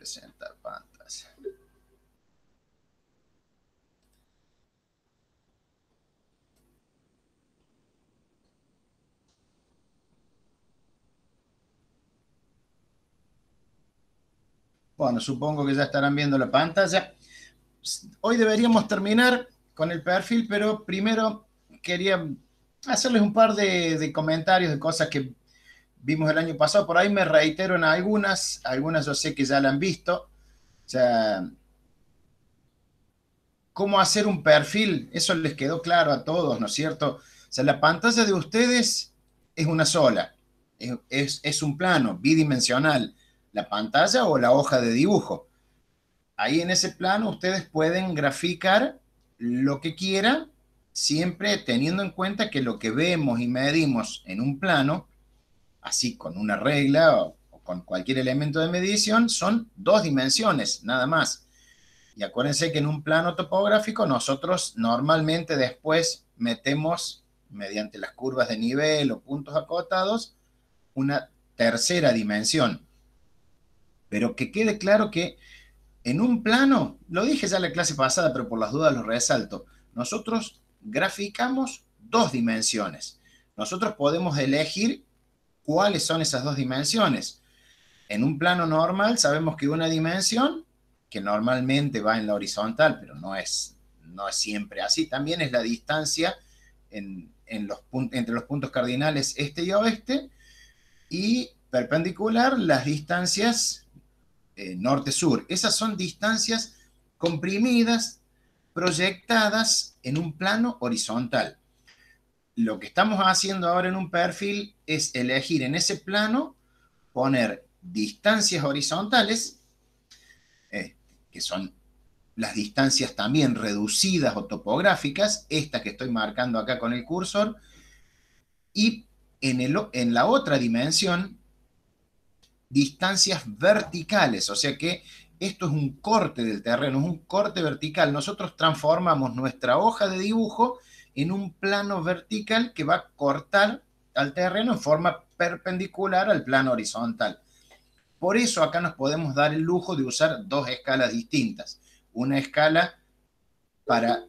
Presentar pantalla. Bueno, supongo que ya estarán viendo la pantalla. Hoy deberíamos terminar con el perfil, pero primero quería hacerles un par de comentarios de cosas que vimos el año pasado. Por ahí me reitero en algunas yo sé que ya la han visto. O sea, cómo hacer un perfil, eso les quedó claro a todos, ¿no es cierto? O sea, la pantalla de ustedes es una sola, es un plano bidimensional, la pantalla o la hoja de dibujo. Ahí en ese plano ustedes pueden graficar lo que quieran, siempre teniendo en cuenta que lo que vemos y medimos en un plano, así con una regla o con cualquier elemento de medición, son dos dimensiones, nada más. Y acuérdense que en un plano topográfico nosotros normalmente después metemos, mediante las curvas de nivel o puntos acotados, una tercera dimensión. Pero que quede claro que en un plano, lo dije ya en la clase pasada, pero por las dudas lo resalto, nosotros graficamos dos dimensiones. Nosotros podemos elegir cuáles son esas dos dimensiones. En un plano normal sabemos que una dimensión, que normalmente va en la horizontal, pero no es siempre así, también es la distancia entre los puntos cardinales este y oeste, y perpendicular las distancias norte-sur. Esas son distancias comprimidas, proyectadas en un plano horizontal. Lo que estamos haciendo ahora en un perfil es elegir en ese plano, poner distancias horizontales, que son las distancias también reducidas o topográficas, esta que estoy marcando acá con el cursor, y en la otra dimensión, distancias verticales, o sea que esto es un corte del terreno, es un corte vertical. Nosotros transformamos nuestra hoja de dibujo en un plano vertical que va a cortar al terreno en forma perpendicular al plano horizontal. Por eso acá nos podemos dar el lujo de usar dos escalas distintas. Una escala para...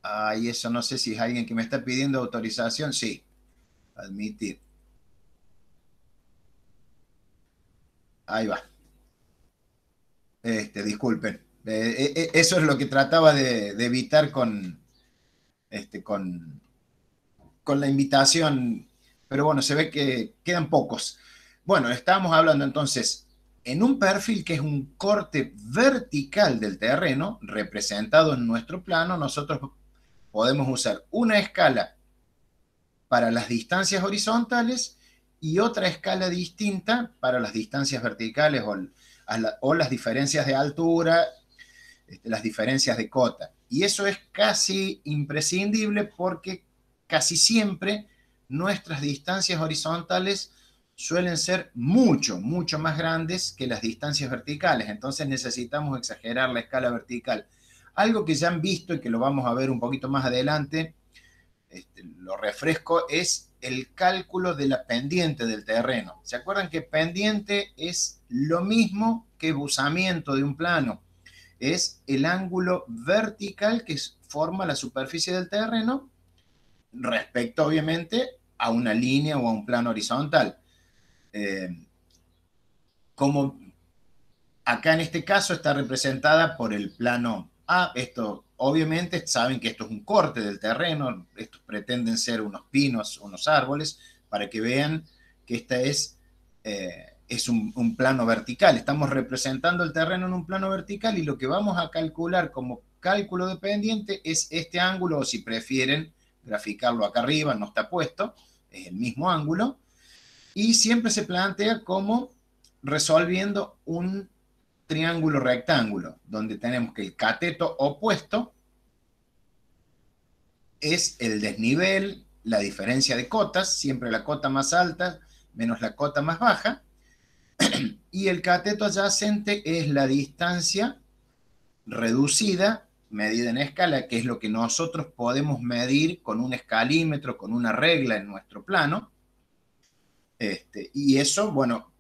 Ay, eso no sé si es alguien que me está pidiendo autorización. Sí, admitir. Ahí va. Disculpen. Eso es lo que trataba de evitar este, con, con la invitación, pero bueno, se ve que quedan pocos. Bueno, estábamos hablando entonces en un perfil que es un corte vertical del terreno, representado en nuestro plano, nosotros podemos usar una escala para las distancias horizontales y otra escala distinta para las distancias verticales o las diferencias de altura, las diferencias de cota. Y eso es casi imprescindible porque casi siempre nuestras distancias horizontales suelen ser mucho más grandes que las distancias verticales. Entonces necesitamos exagerar la escala vertical. Algo que ya han visto y que lo vamos a ver un poquito más adelante, lo refresco, es el cálculo de la pendiente del terreno. ¿Se acuerdan que pendiente es lo mismo que buzamiento de un plano? Es el ángulo vertical que forma la superficie del terreno respecto, obviamente, a una línea o a un plano horizontal. Como acá en este caso está representada por el plano A, esto obviamente saben que esto es un corte del terreno, estos pretenden ser unos pinos, unos árboles, para que vean que esta es un plano vertical. Estamos representando el terreno en un plano vertical y lo que vamos a calcular como cálculo de pendiente es este ángulo, o si prefieren graficarlo acá arriba, no está puesto, es el mismo ángulo, y siempre se plantea como resolviendo un triángulo rectángulo, donde tenemos que el cateto opuesto es el desnivel, la diferencia de cotas, siempre la cota más alta menos la cota más baja, y el cateto adyacente es la distancia reducida, medida en escala, que es lo que nosotros podemos medir con un escalímetro, con una regla en nuestro plano. Y eso, bueno,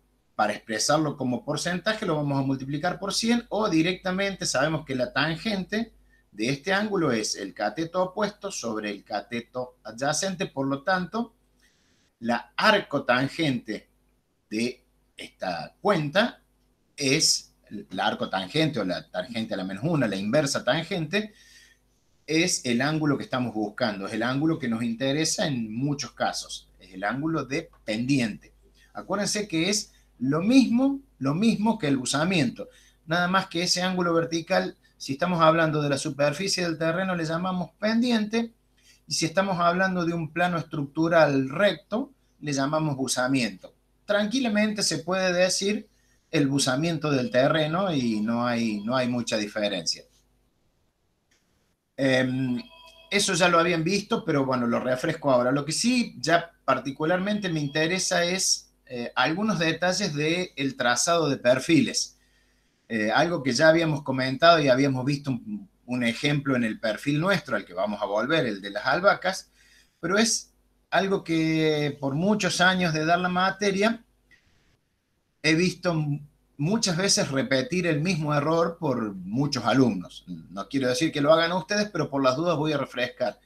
para expresarlo como porcentaje lo vamos a multiplicar por 100 o directamente sabemos que la tangente de este ángulo es el cateto opuesto sobre el cateto adyacente, por lo tanto, la arcotangente de esta cuenta es la arcotangente o la tangente a la menos 1, la inversa tangente, es el ángulo que estamos buscando, es el ángulo que nos interesa en muchos casos, es el ángulo de pendiente. Acuérdense que es lo mismo que el buzamiento, nada más que ese ángulo vertical, si estamos hablando de la superficie del terreno, le llamamos pendiente, y si estamos hablando de un plano estructural recto, le llamamos buzamiento. Tranquilamente se puede decir el buzamiento del terreno y no hay mucha diferencia. Eso ya lo habían visto, pero bueno, lo refresco ahora. Lo que sí ya particularmente me interesa es algunos detalles del trazado de perfiles. Algo que ya habíamos comentado y habíamos visto un ejemplo en el perfil nuestro, al que vamos a volver, el de las albahacas, pero es algo que por muchos años de dar la materia he visto muchas veces repetir el mismo error por muchos alumnos. No quiero decir que lo hagan ustedes, pero por las dudas voy a refrescar.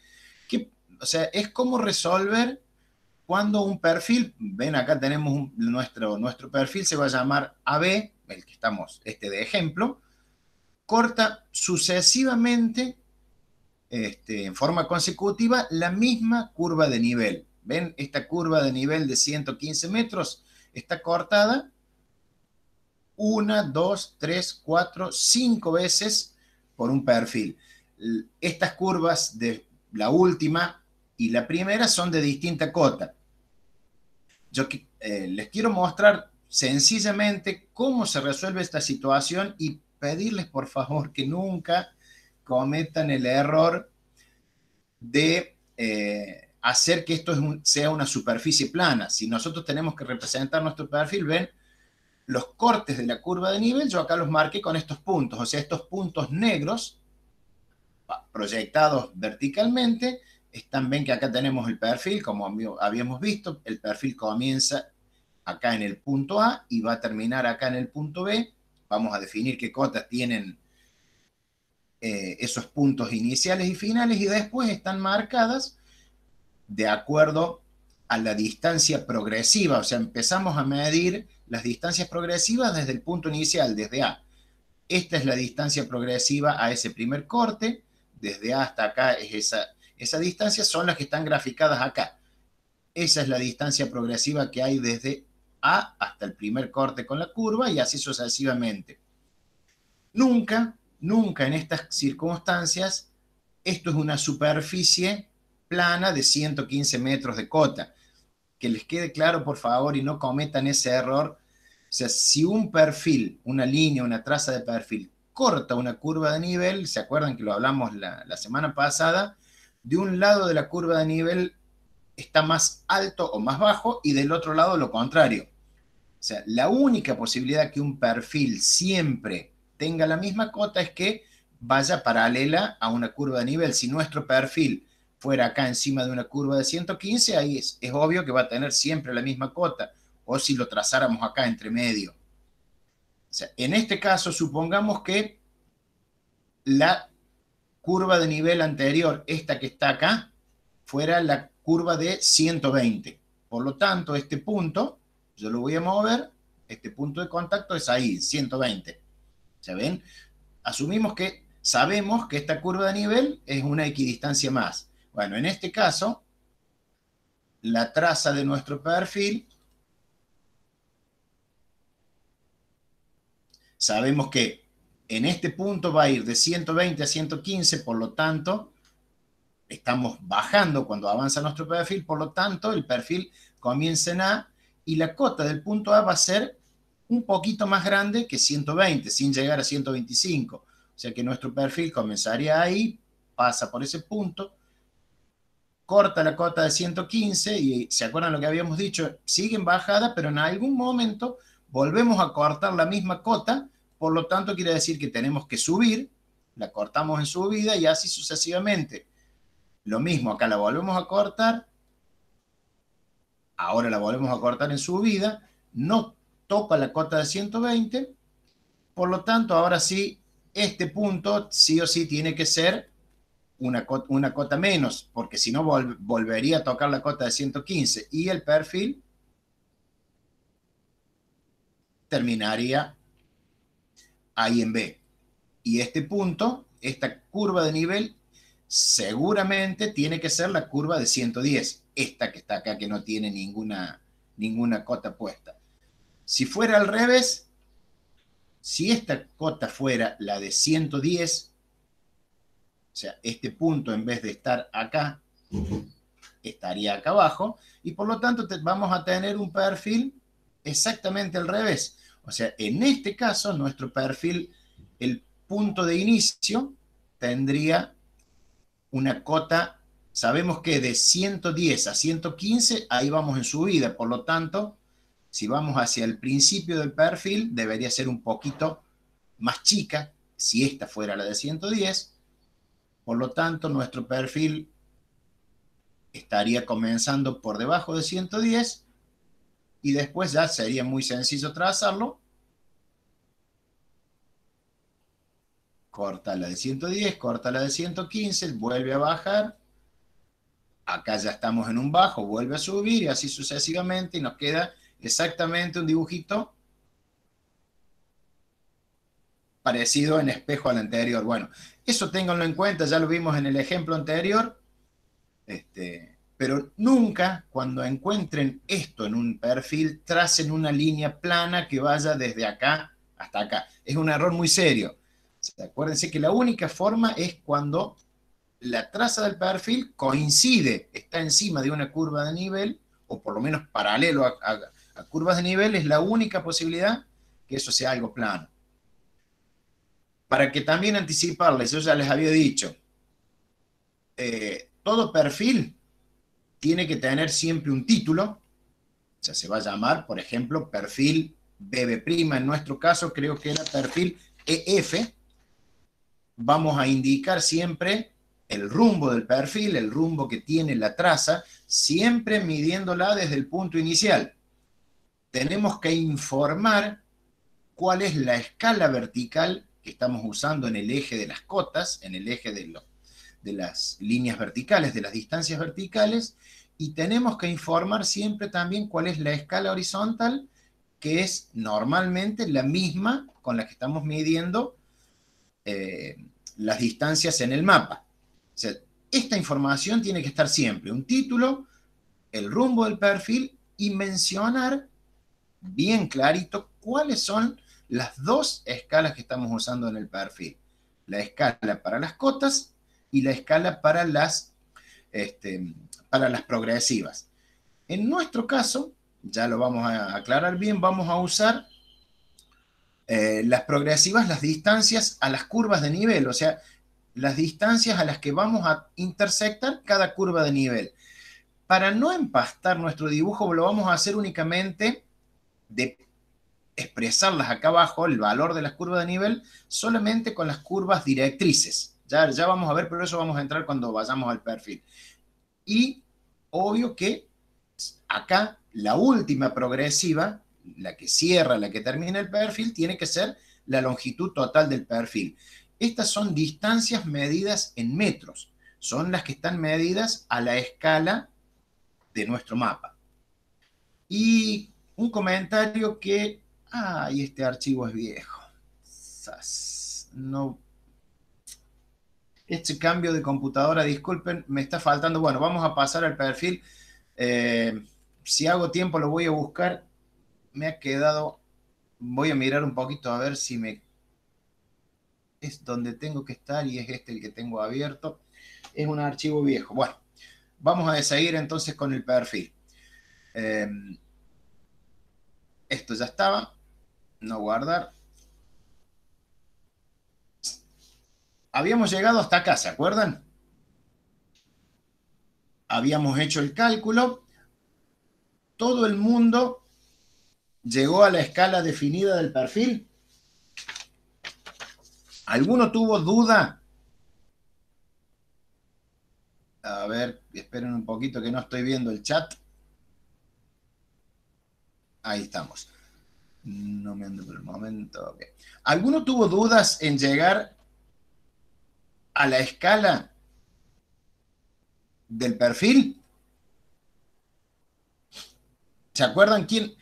O sea, es cómo resolver cuando un perfil, ven acá tenemos nuestro perfil, se va a llamar AB, el que estamos, de ejemplo, corta sucesivamente, en forma consecutiva, la misma curva de nivel. ¿Ven? Esta curva de nivel de 115 metros está cortada 1, 2, 3, 4, 5 veces por un perfil. Estas curvas de la última y la primera son de distinta cota. Yo les quiero mostrar sencillamente cómo se resuelve esta situación y pedirles por favor que nunca cometan el error de hacer que esto sea una superficie plana. Si nosotros tenemos que representar nuestro perfil, ven, los cortes de la curva de nivel, yo acá los marqué con estos puntos, o sea, estos puntos negros proyectados verticalmente, están, ven que acá tenemos el perfil, como habíamos visto, el perfil comienza acá en el punto A y va a terminar acá en el punto B. Vamos a definir qué cotas tienen esos puntos iniciales y finales, y después están marcadas de acuerdo a la distancia progresiva, o sea, empezamos a medir las distancias progresivas desde el punto inicial, desde A. Esta es la distancia progresiva a ese primer corte, desde A hasta acá es esa distancia, son las que están graficadas acá. Esa es la distancia progresiva que hay desde A hasta el primer corte con la curva y así sucesivamente. Nunca en estas circunstancias, esto es una superficie plana de 115 metros de cota. Que les quede claro, por favor, y no cometan ese error. O sea, si un perfil, una línea, una traza de perfil, corta una curva de nivel, ¿se acuerdan que lo hablamos la semana pasada? De un lado de la curva de nivel está más alto o más bajo y del otro lado lo contrario. O sea, la única posibilidad que un perfil siempre tenga la misma cota es que vaya paralela a una curva de nivel. Si nuestro perfil fuera acá encima de una curva de 115, ahí es obvio que va a tener siempre la misma cota, o si lo trazáramos acá entre medio. O sea, en este caso, supongamos que la curva de nivel anterior, esta que está acá, fuera la curva de 120. Por lo tanto, este punto, yo lo voy a mover, este punto de contacto es ahí, 120. ¿Se ven? Asumimos que sabemos que esta curva de nivel es una equidistancia más. Bueno, en este caso, la traza de nuestro perfil, sabemos que en este punto va a ir de 120 a 115, por lo tanto, estamos bajando cuando avanza nuestro perfil, por lo tanto, el perfil comienza en A y la cota del punto A va a ser un poquito más grande que 120, sin llegar a 125. O sea que nuestro perfil comenzaría ahí, pasa por ese punto, corta la cota de 115 y se acuerdan lo que habíamos dicho, sigue en bajada, pero en algún momento volvemos a cortar la misma cota, por lo tanto quiere decir que tenemos que subir, la cortamos en subida y así sucesivamente. Lo mismo, acá la volvemos a cortar, ahora la volvemos a cortar en subida, no toca la cota de 120, por lo tanto, ahora sí, este punto sí o sí tiene que ser una cota menos, porque si no volvería a tocar la cota de 115 y el perfil terminaría ahí en B. Y este punto, esta curva de nivel, seguramente tiene que ser la curva de 110, esta que está acá que no tiene ninguna cota puesta. Si fuera al revés, si esta cota fuera la de 110, o sea, este punto en vez de estar acá, estaría acá abajo, y por lo tanto vamos a tener un perfil exactamente al revés. O sea, en este caso, nuestro perfil, el punto de inicio, tendría una cota, sabemos que de 110 a 115, ahí vamos en subida, por lo tanto, si vamos hacia el principio del perfil, debería ser un poquito más chica, si esta fuera la de 110, por lo tanto, nuestro perfil estaría comenzando por debajo de 110 y después ya sería muy sencillo trazarlo. Corta la de 110, corta la de 115, vuelve a bajar. Acá ya estamos en un bajo, vuelve a subir y así sucesivamente y nos queda exactamente un dibujito parecido en espejo al anterior. Bueno, eso ténganlo en cuenta, ya lo vimos en el ejemplo anterior. Pero nunca cuando encuentren esto en un perfil tracen una línea plana que vaya desde acá hasta acá. Es un error muy serio. Acuérdense que la única forma es cuando la traza del perfil coincide, está encima de una curva de nivel, o por lo menos paralelo a curvas de nivel, es la única posibilidad que eso sea algo plano. Para que también anticiparles, yo ya les había dicho, todo perfil tiene que tener siempre un título, o sea, se va a llamar, por ejemplo, perfil BB', en nuestro caso creo que era perfil EF. Vamos a indicar siempre el rumbo del perfil, el rumbo que tiene la traza, siempre midiéndola desde el punto inicial. Tenemos que informar cuál es la escala vertical que estamos usando en el eje de las cotas, en el eje de las líneas verticales, de las distancias verticales, y tenemos que informar siempre también cuál es la escala horizontal, que es normalmente la misma con la que estamos midiendo eh, las distancias en el mapa. O sea, esta información tiene que estar siempre, un título, el rumbo del perfil y mencionar bien clarito cuáles son las dos escalas que estamos usando en el perfil. La escala para las cotas y la escala para las progresivas. En nuestro caso, ya lo vamos a aclarar bien, vamos a usar las progresivas, las distancias a las curvas de nivel, o sea, las distancias a las que vamos a intersectar cada curva de nivel. Para no empastar nuestro dibujo, lo vamos a hacer únicamente de expresarlas acá abajo, el valor de las curvas de nivel, solamente con las curvas directrices. Ya vamos a ver, pero eso vamos a entrar cuando vayamos al perfil. Y obvio que acá la última progresiva, la que cierra, la que termina el perfil, tiene que ser la longitud total del perfil. Estas son distancias medidas en metros, son las que están medidas a la escala de nuestro mapa. Y un comentario que, ay, este archivo es viejo. No, este cambio de computadora, disculpen, me está faltando. Bueno, vamos a pasar al perfil. Eh, si hago tiempo lo voy a buscar. Me ha quedado, voy a mirar un poquito a ver si me es donde tengo que estar y es este el que tengo abierto. Es un archivo viejo. Bueno, vamos a seguir entonces con el perfil. Eh, esto ya estaba, no guardar. Habíamos llegado hasta acá, ¿se acuerdan? Habíamos hecho el cálculo. Todo el mundo llegó a la escala definida del perfil. ¿Alguno tuvo duda? A ver, esperen un poquito que no estoy viendo el chat. Ahí estamos. No me ando por el momento. Okay. ¿Alguno tuvo dudas en llegar a la escala del perfil? ¿Se acuerdan quién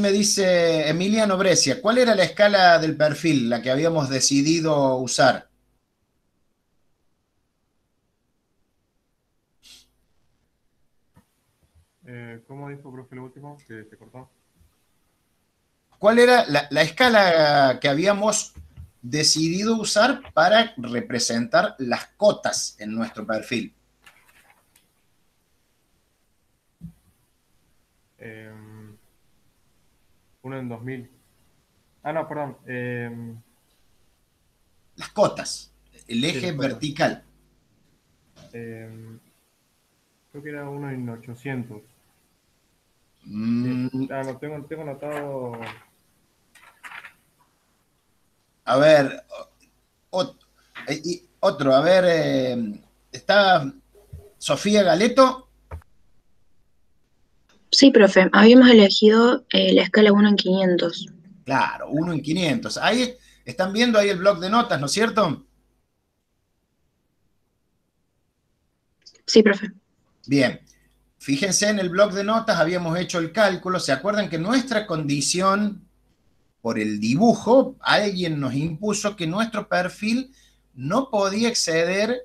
me dice? Emiliano Brescia, ¿cuál era la escala del perfil, la que habíamos decidido usar? ¿Cómo dijo, profe, lo último? Que se cortó. ¿Cuál era la escala que habíamos decidido usar para representar las cotas en nuestro perfil? Eh, Uno en 2000. Ah, no, perdón. Las cotas, el Sí, eje las cuotas. vertical. Eh, Creo que era uno en 800. Sí. Mm, Ah, no, tengo anotado. a ver, otro, a ver, está Sofía Galeto. Sí, profe, habíamos elegido la escala 1 en 500. Claro, 1 en 500. Ahí están viendo ahí el bloc de notas, ¿no es cierto? Sí, profe. Bien, fíjense en el bloc de notas, habíamos hecho el cálculo. ¿Se acuerdan que nuestra condición por el dibujo, alguien nos impuso que nuestro perfil no podía exceder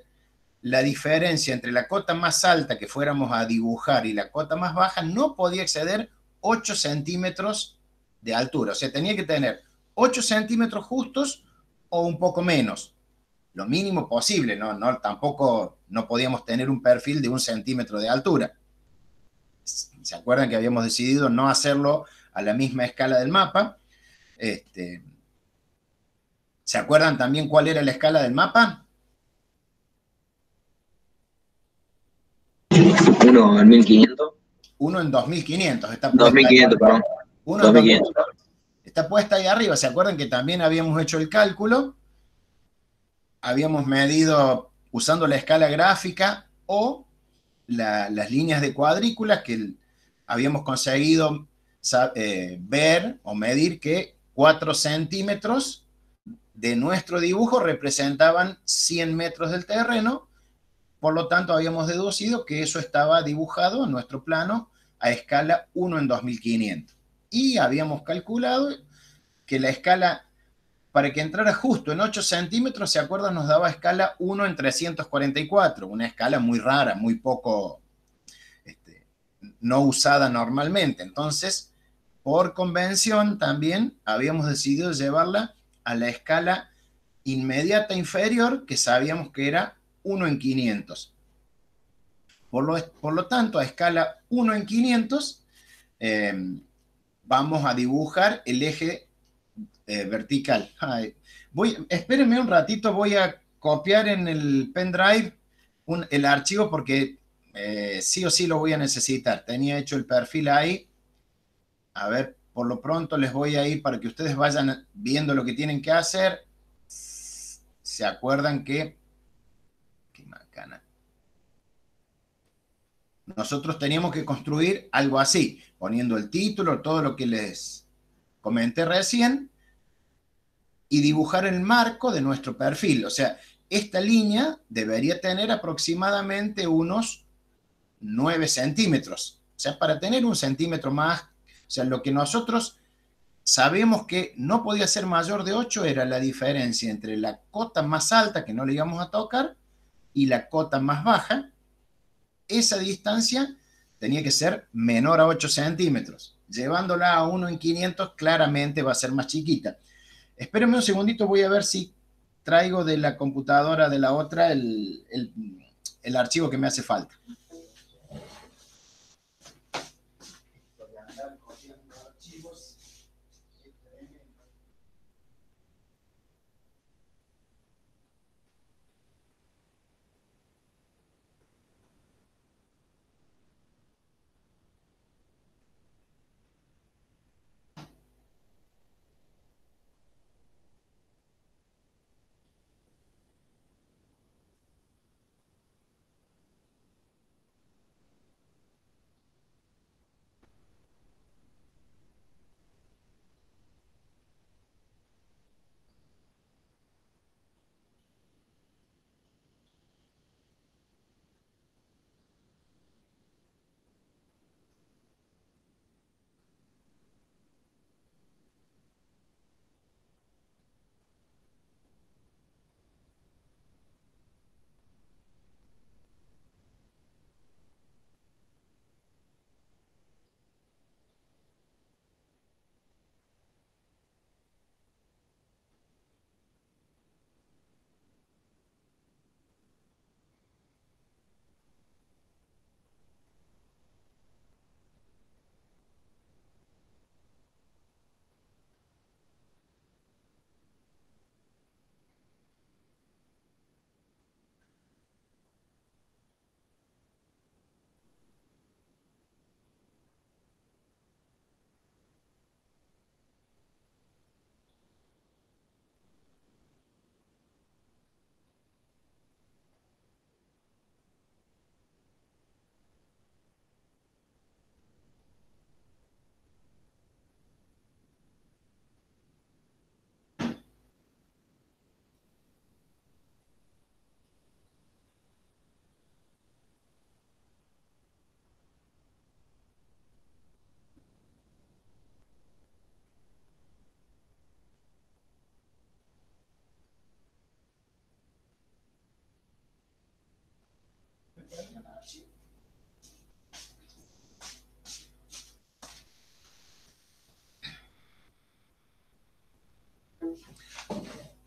la diferencia entre la cota más alta que fuéramos a dibujar y la cota más baja, no podía exceder 8 centímetros de altura? O sea, tenía que tener 8 centímetros justos o un poco menos, lo mínimo posible, tampoco no podíamos tener un perfil de 1 centímetro de altura. ¿Se acuerdan que habíamos decidido no hacerlo a la misma escala del mapa? Este, ¿Se acuerdan también cuál era la escala del mapa? 1 en 1500. 1 en 2500. Está dos puesta mil ahí. quinientos perdón. 1 en dos mil 2000. quinientos Está puesta ahí arriba. ¿Se acuerdan que también habíamos hecho el cálculo? Habíamos medido usando la escala gráfica o las líneas de cuadrículas que habíamos conseguido ver o medir que 4 centímetros de nuestro dibujo representaban 100 metros del terreno. Por lo tanto, habíamos deducido que eso estaba dibujado en nuestro plano a escala 1 en 2500. Y habíamos calculado que la escala, para que entrara justo en 8 centímetros, ¿se acuerdan? Nos daba escala 1 en 344, una escala muy rara, muy poco, este, no usada normalmente. Entonces, por convención también habíamos decidido llevarla a la escala inmediata inferior, que sabíamos que era 1 en 500. Por lo tanto, a escala 1 en 500, eh, vamos a dibujar el eje vertical. Espérenme un ratito, voy a copiar en el pendrive el archivo porque sí o sí lo voy a necesitar. Tenía hecho el perfil ahí. A ver, por lo pronto les voy a ir para que ustedes vayan viendo lo que tienen que hacer. ¿Se acuerdan que... Qué macana. Nosotros teníamos que construir algo así, poniendo el título, todo lo que les comenté recién, y dibujar el marco de nuestro perfil. O sea, esta línea debería tener aproximadamente unos 9 centímetros. O sea, para tener 1 centímetro más, o sea, lo que nosotros sabemos que no podía ser mayor de 8 era la diferencia entre la cota más alta, que no le íbamos a tocar, y la cota más baja. Esa distancia tenía que ser menor a 8 centímetros. Llevándola a 1 en 500, claramente va a ser más chiquita. Espérenme un segundito, voy a ver si traigo de la computadora de la otra el archivo que me hace falta.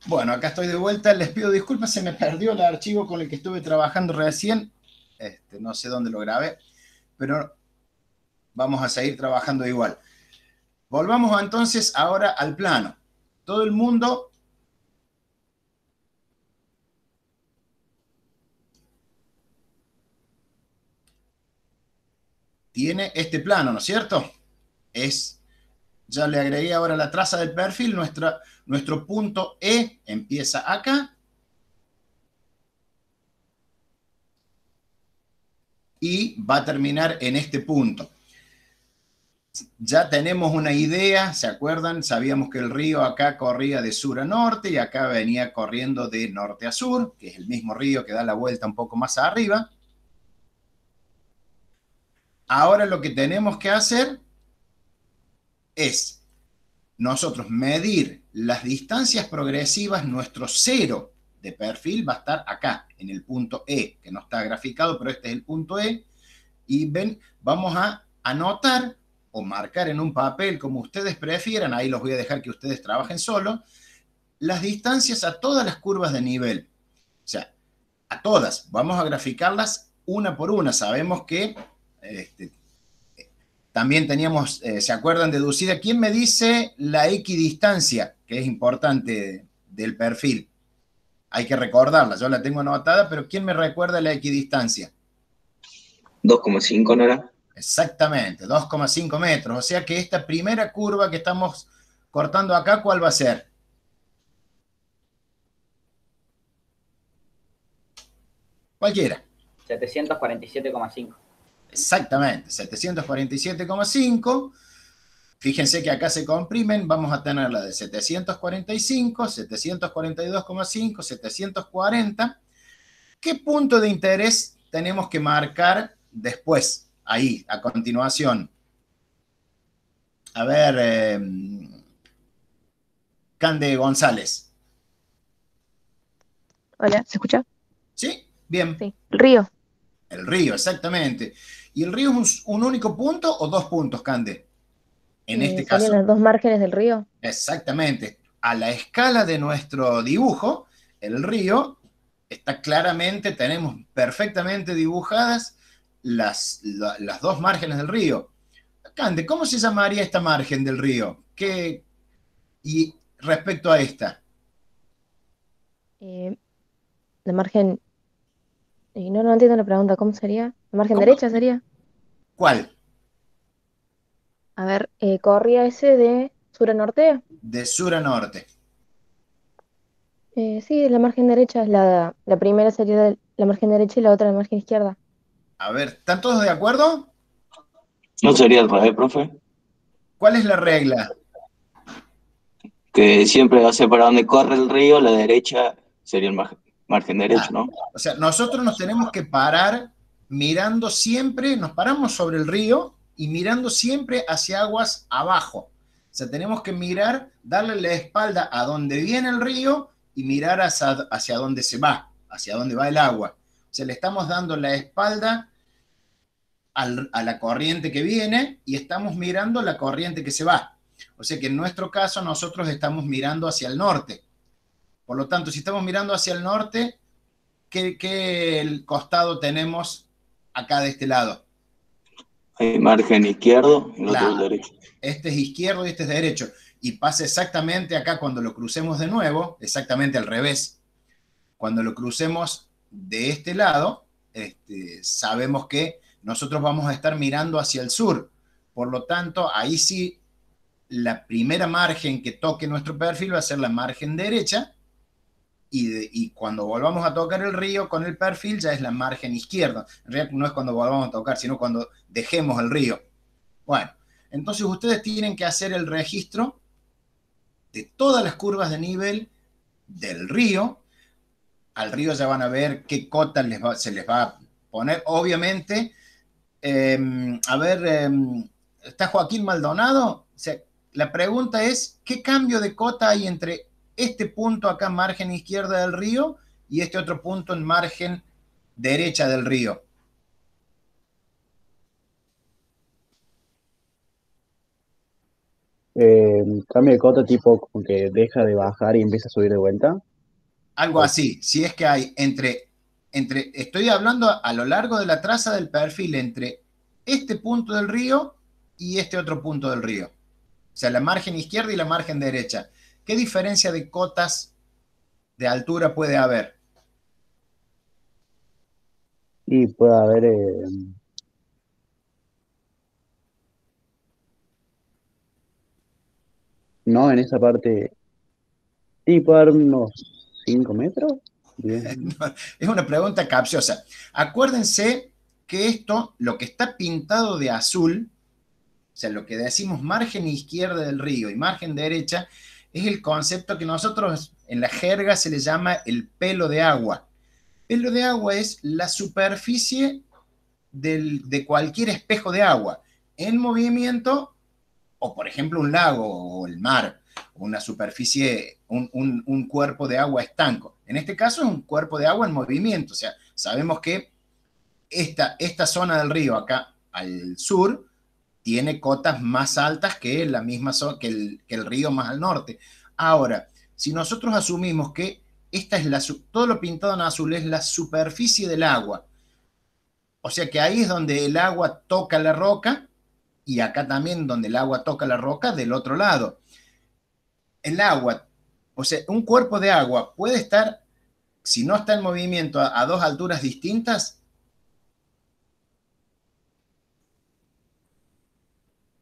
Bueno, acá estoy de vuelta. Les pido disculpas, se me perdió el archivo con el que estuve trabajando recién. No sé dónde lo grabé, pero vamos a seguir trabajando igual. Volvamos entonces ahora al plano. Todo el mundo tiene este plano, ¿no es cierto? Ya le agregué ahora la traza del perfil. Nuestro punto E empieza acá. Y va a terminar en este punto. Ya tenemos una idea, ¿se acuerdan? Sabíamos que el río acá corría de sur a norte y acá venía corriendo de norte a sur, que es el mismo río que da la vuelta un poco más arriba. Ahora lo que tenemos que hacer es nosotros medir las distancias progresivas. Nuestro cero de perfil va a estar acá, en el punto E, que no está graficado, pero este es el punto E. Y ven, vamos a anotar o marcar en un papel, como ustedes prefieran, ahí los voy a dejar que ustedes trabajen solo, las distancias a todas las curvas de nivel. O sea, a todas. Vamos a graficarlas una por una. Sabemos que también teníamos, ¿se acuerdan? Deducida. ¿Quién me dice la equidistancia? Que es importante del perfil. Hay que recordarla. Yo la tengo anotada, pero ¿quién me recuerda la equidistancia? 2,5, ¿no era? Exactamente, 2,5 metros. O sea que esta primera curva que estamos cortando acá, ¿cuál va a ser? Cualquiera. 747,5. Exactamente, 747,5. Fíjense que acá se comprimen. Vamos a tener la de 745, 742,5, 740. ¿Qué punto de interés tenemos que marcar después? Ahí, a continuación. A ver, Cande González. Hola, ¿se escucha? ¿Sí? Bien. Sí, el río. El río, exactamente. ¿Y el río es un único punto o dos puntos, Cande? En este Serían caso. las dos márgenes del río. Exactamente. A la escala de nuestro dibujo, el río está claramente, tenemos perfectamente dibujadas las dos márgenes del río. Cande, ¿cómo se llamaría esta margen del río? Y respecto a esta. La margen. No entiendo la pregunta. ¿Cómo sería? ¿La margen ¿Cómo? derecha sería? ¿Cuál? A ver, corría ese de sur a norte. De sur a norte. Sí, la margen derecha es la primera sería la margen derecha y la otra la margen izquierda. A ver, ¿están todos de acuerdo? ¿No sería al revés, profe? ¿Cuál es la regla? Que siempre hacia para donde corre el río, la derecha sería el margen derecho, ¿no? O sea, nosotros nos tenemos que parar mirando siempre, nos paramos sobre el río y mirando siempre hacia aguas abajo. O sea, tenemos que mirar, darle la espalda a donde viene el río y mirar hacia dónde se va, hacia dónde va el agua. O sea, le estamos dando la espalda a la corriente que viene y estamos mirando la corriente que se va. O sea que en nuestro caso nosotros estamos mirando hacia el norte. Por lo tanto, si estamos mirando hacia el norte, ¿qué costado tenemos acá de este lado? Hay margen izquierdo y el otro Claro. derecho. Este es izquierdo y este es derecho. Y pasa exactamente acá cuando lo crucemos de nuevo, exactamente al revés. Cuando lo crucemos de este lado, sabemos que nosotros vamos a estar mirando hacia el sur. Por lo tanto, ahí sí, la primera margen que toque nuestro perfil va a ser la margen derecha. Y cuando volvamos a tocar el río con el perfil ya es la margen izquierda. En realidad no es cuando volvamos a tocar, sino cuando dejemos el río. Bueno, entonces ustedes tienen que hacer el registro de todas las curvas de nivel del río. Al río ya van a ver qué cota se les va a poner. Obviamente, ¿está Joaquín Maldonado? O sea, la pregunta es, ¿qué cambio de cota hay entre este punto acá en margen izquierda del río y este otro punto en margen derecha del río? Cambio de cota tipo como que deja de bajar y empieza a subir de vuelta. Algo O- así, si es que hay estoy hablando a lo largo de la traza del perfil entre este punto del río y este otro punto del río. O sea, la margen izquierda y la margen derecha. ¿Qué diferencia de cotas de altura puede haber? y puede haber, no en esa parte, y puede haber unos 5 metros, 10. Es una pregunta capciosa. Acuérdense que esto, lo que está pintado de azul, o sea, lo que decimos margen izquierda del río y margen derecha, es el concepto que nosotros en la jerga se le llama el pelo de agua. Pelo de agua es la superficie de cualquier espejo de agua en movimiento, o por ejemplo un lago o el mar, una superficie, un cuerpo de agua estanco. En este caso es un cuerpo de agua en movimiento, o sea, sabemos que esta zona del río acá al sur tiene cotas más altas que la misma zona, que el río más al norte. Ahora, si nosotros asumimos que esta es todo lo pintado en azul es la superficie del agua, o sea que ahí es donde el agua toca la roca y acá también donde el agua toca la roca del otro lado. El agua, o sea, un cuerpo de agua puede estar, si no está en movimiento, a dos alturas distintas.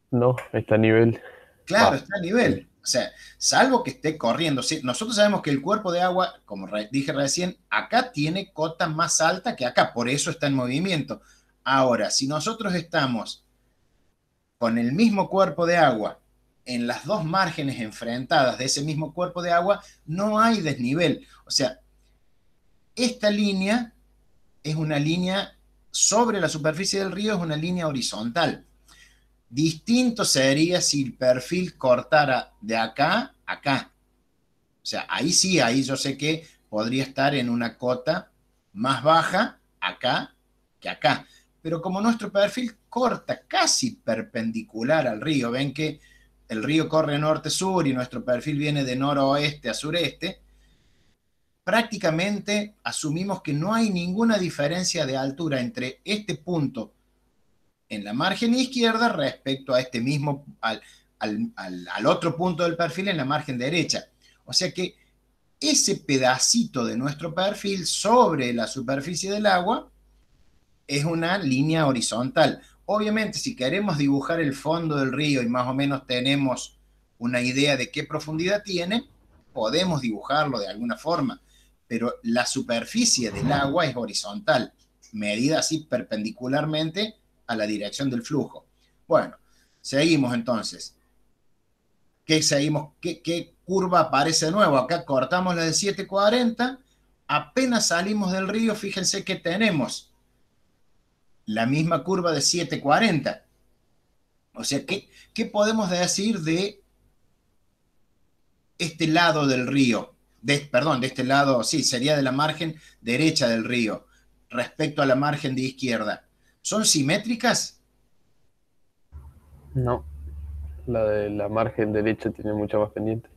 No, está a nivel. Claro, Va. está a nivel. O sea, salvo que esté corriendo. ¿Sí? Nosotros sabemos que el cuerpo de agua, como dije recién, acá tiene cota más alta que acá, por eso está en movimiento. Ahora, si nosotros estamos con el mismo cuerpo de agua en las dos márgenes enfrentadas de ese mismo cuerpo de agua, no hay desnivel. O sea, esta línea es una línea sobre la superficie del río, es una línea horizontal. Distinto sería si el perfil cortara de acá a acá. O sea, ahí sí, ahí yo sé que podría estar en una cota más baja acá que acá. Pero como nuestro perfil corta casi perpendicular al río, ven que el río corre norte-sur y nuestro perfil viene de noroeste a sureste, prácticamente asumimos que no hay ninguna diferencia de altura entre este punto en la margen izquierda respecto a este mismo, al otro punto del perfil en la margen derecha. O sea que ese pedacito de nuestro perfil sobre la superficie del agua es una línea horizontal. Obviamente, si queremos dibujar el fondo del río y más o menos tenemos una idea de qué profundidad tiene, podemos dibujarlo de alguna forma, pero la superficie del agua es horizontal, medida así perpendicularmente a la dirección del flujo. Bueno, seguimos entonces. ¿Qué seguimos? ¿Qué curva aparece de nuevo? Acá cortamos la de 740, apenas salimos del río, fíjense que tenemos la misma curva de 740. O sea, ¿qué podemos decir de este lado del río? Perdón, de este lado, sí, sería de la margen derecha del río respecto a la margen de izquierda. ¿Son simétricas? No, la de la margen derecha tiene mucha más pendiente.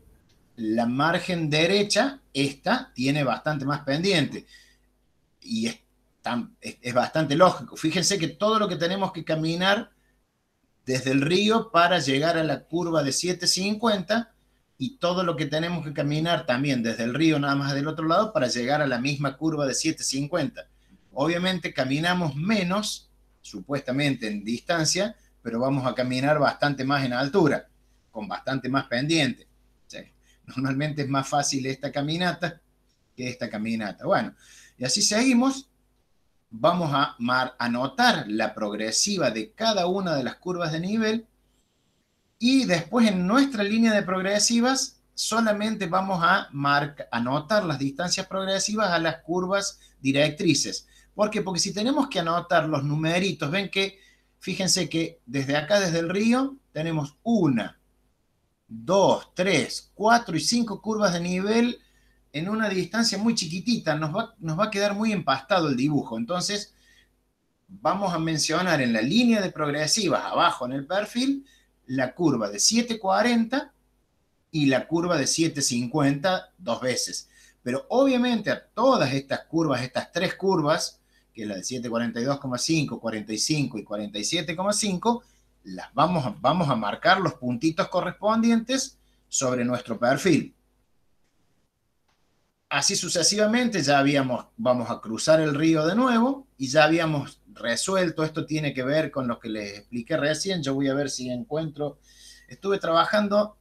La margen derecha, esta, tiene bastante más pendiente. Y es bastante lógico. Fíjense que todo lo que tenemos que caminar desde el río para llegar a la curva de 750 y todo lo que tenemos que caminar también desde el río nada más del otro lado para llegar a la misma curva de 750. Obviamente caminamos menos, supuestamente en distancia, pero vamos a caminar bastante más en altura, con bastante más pendiente. O sea, normalmente es más fácil esta caminata que esta caminata. Bueno, y así seguimos. Vamos a anotar la progresiva de cada una de las curvas de nivel y después en nuestra línea de progresivas solamente vamos a anotar las distancias progresivas a las curvas directrices. ¿Por qué? Porque si tenemos que anotar los numeritos, ven que, fíjense que desde acá, desde el río, tenemos 1, 2, 3, 4 y 5 curvas de nivel en una distancia muy chiquitita. Nos va a quedar muy empastado el dibujo. Entonces, vamos a mencionar en la línea de progresivas, abajo en el perfil, la curva de 740 y la curva de 750 dos veces. Pero obviamente a todas estas curvas, estas tres curvas, que es la de 742,5, 45 y 47,5, las vamos a marcar los puntitos correspondientes sobre nuestro perfil. Así sucesivamente, vamos a cruzar el río de nuevo y ya habíamos resuelto. Esto tiene que ver con lo que les expliqué recién. Yo voy a ver si encuentro. Estuve trabajando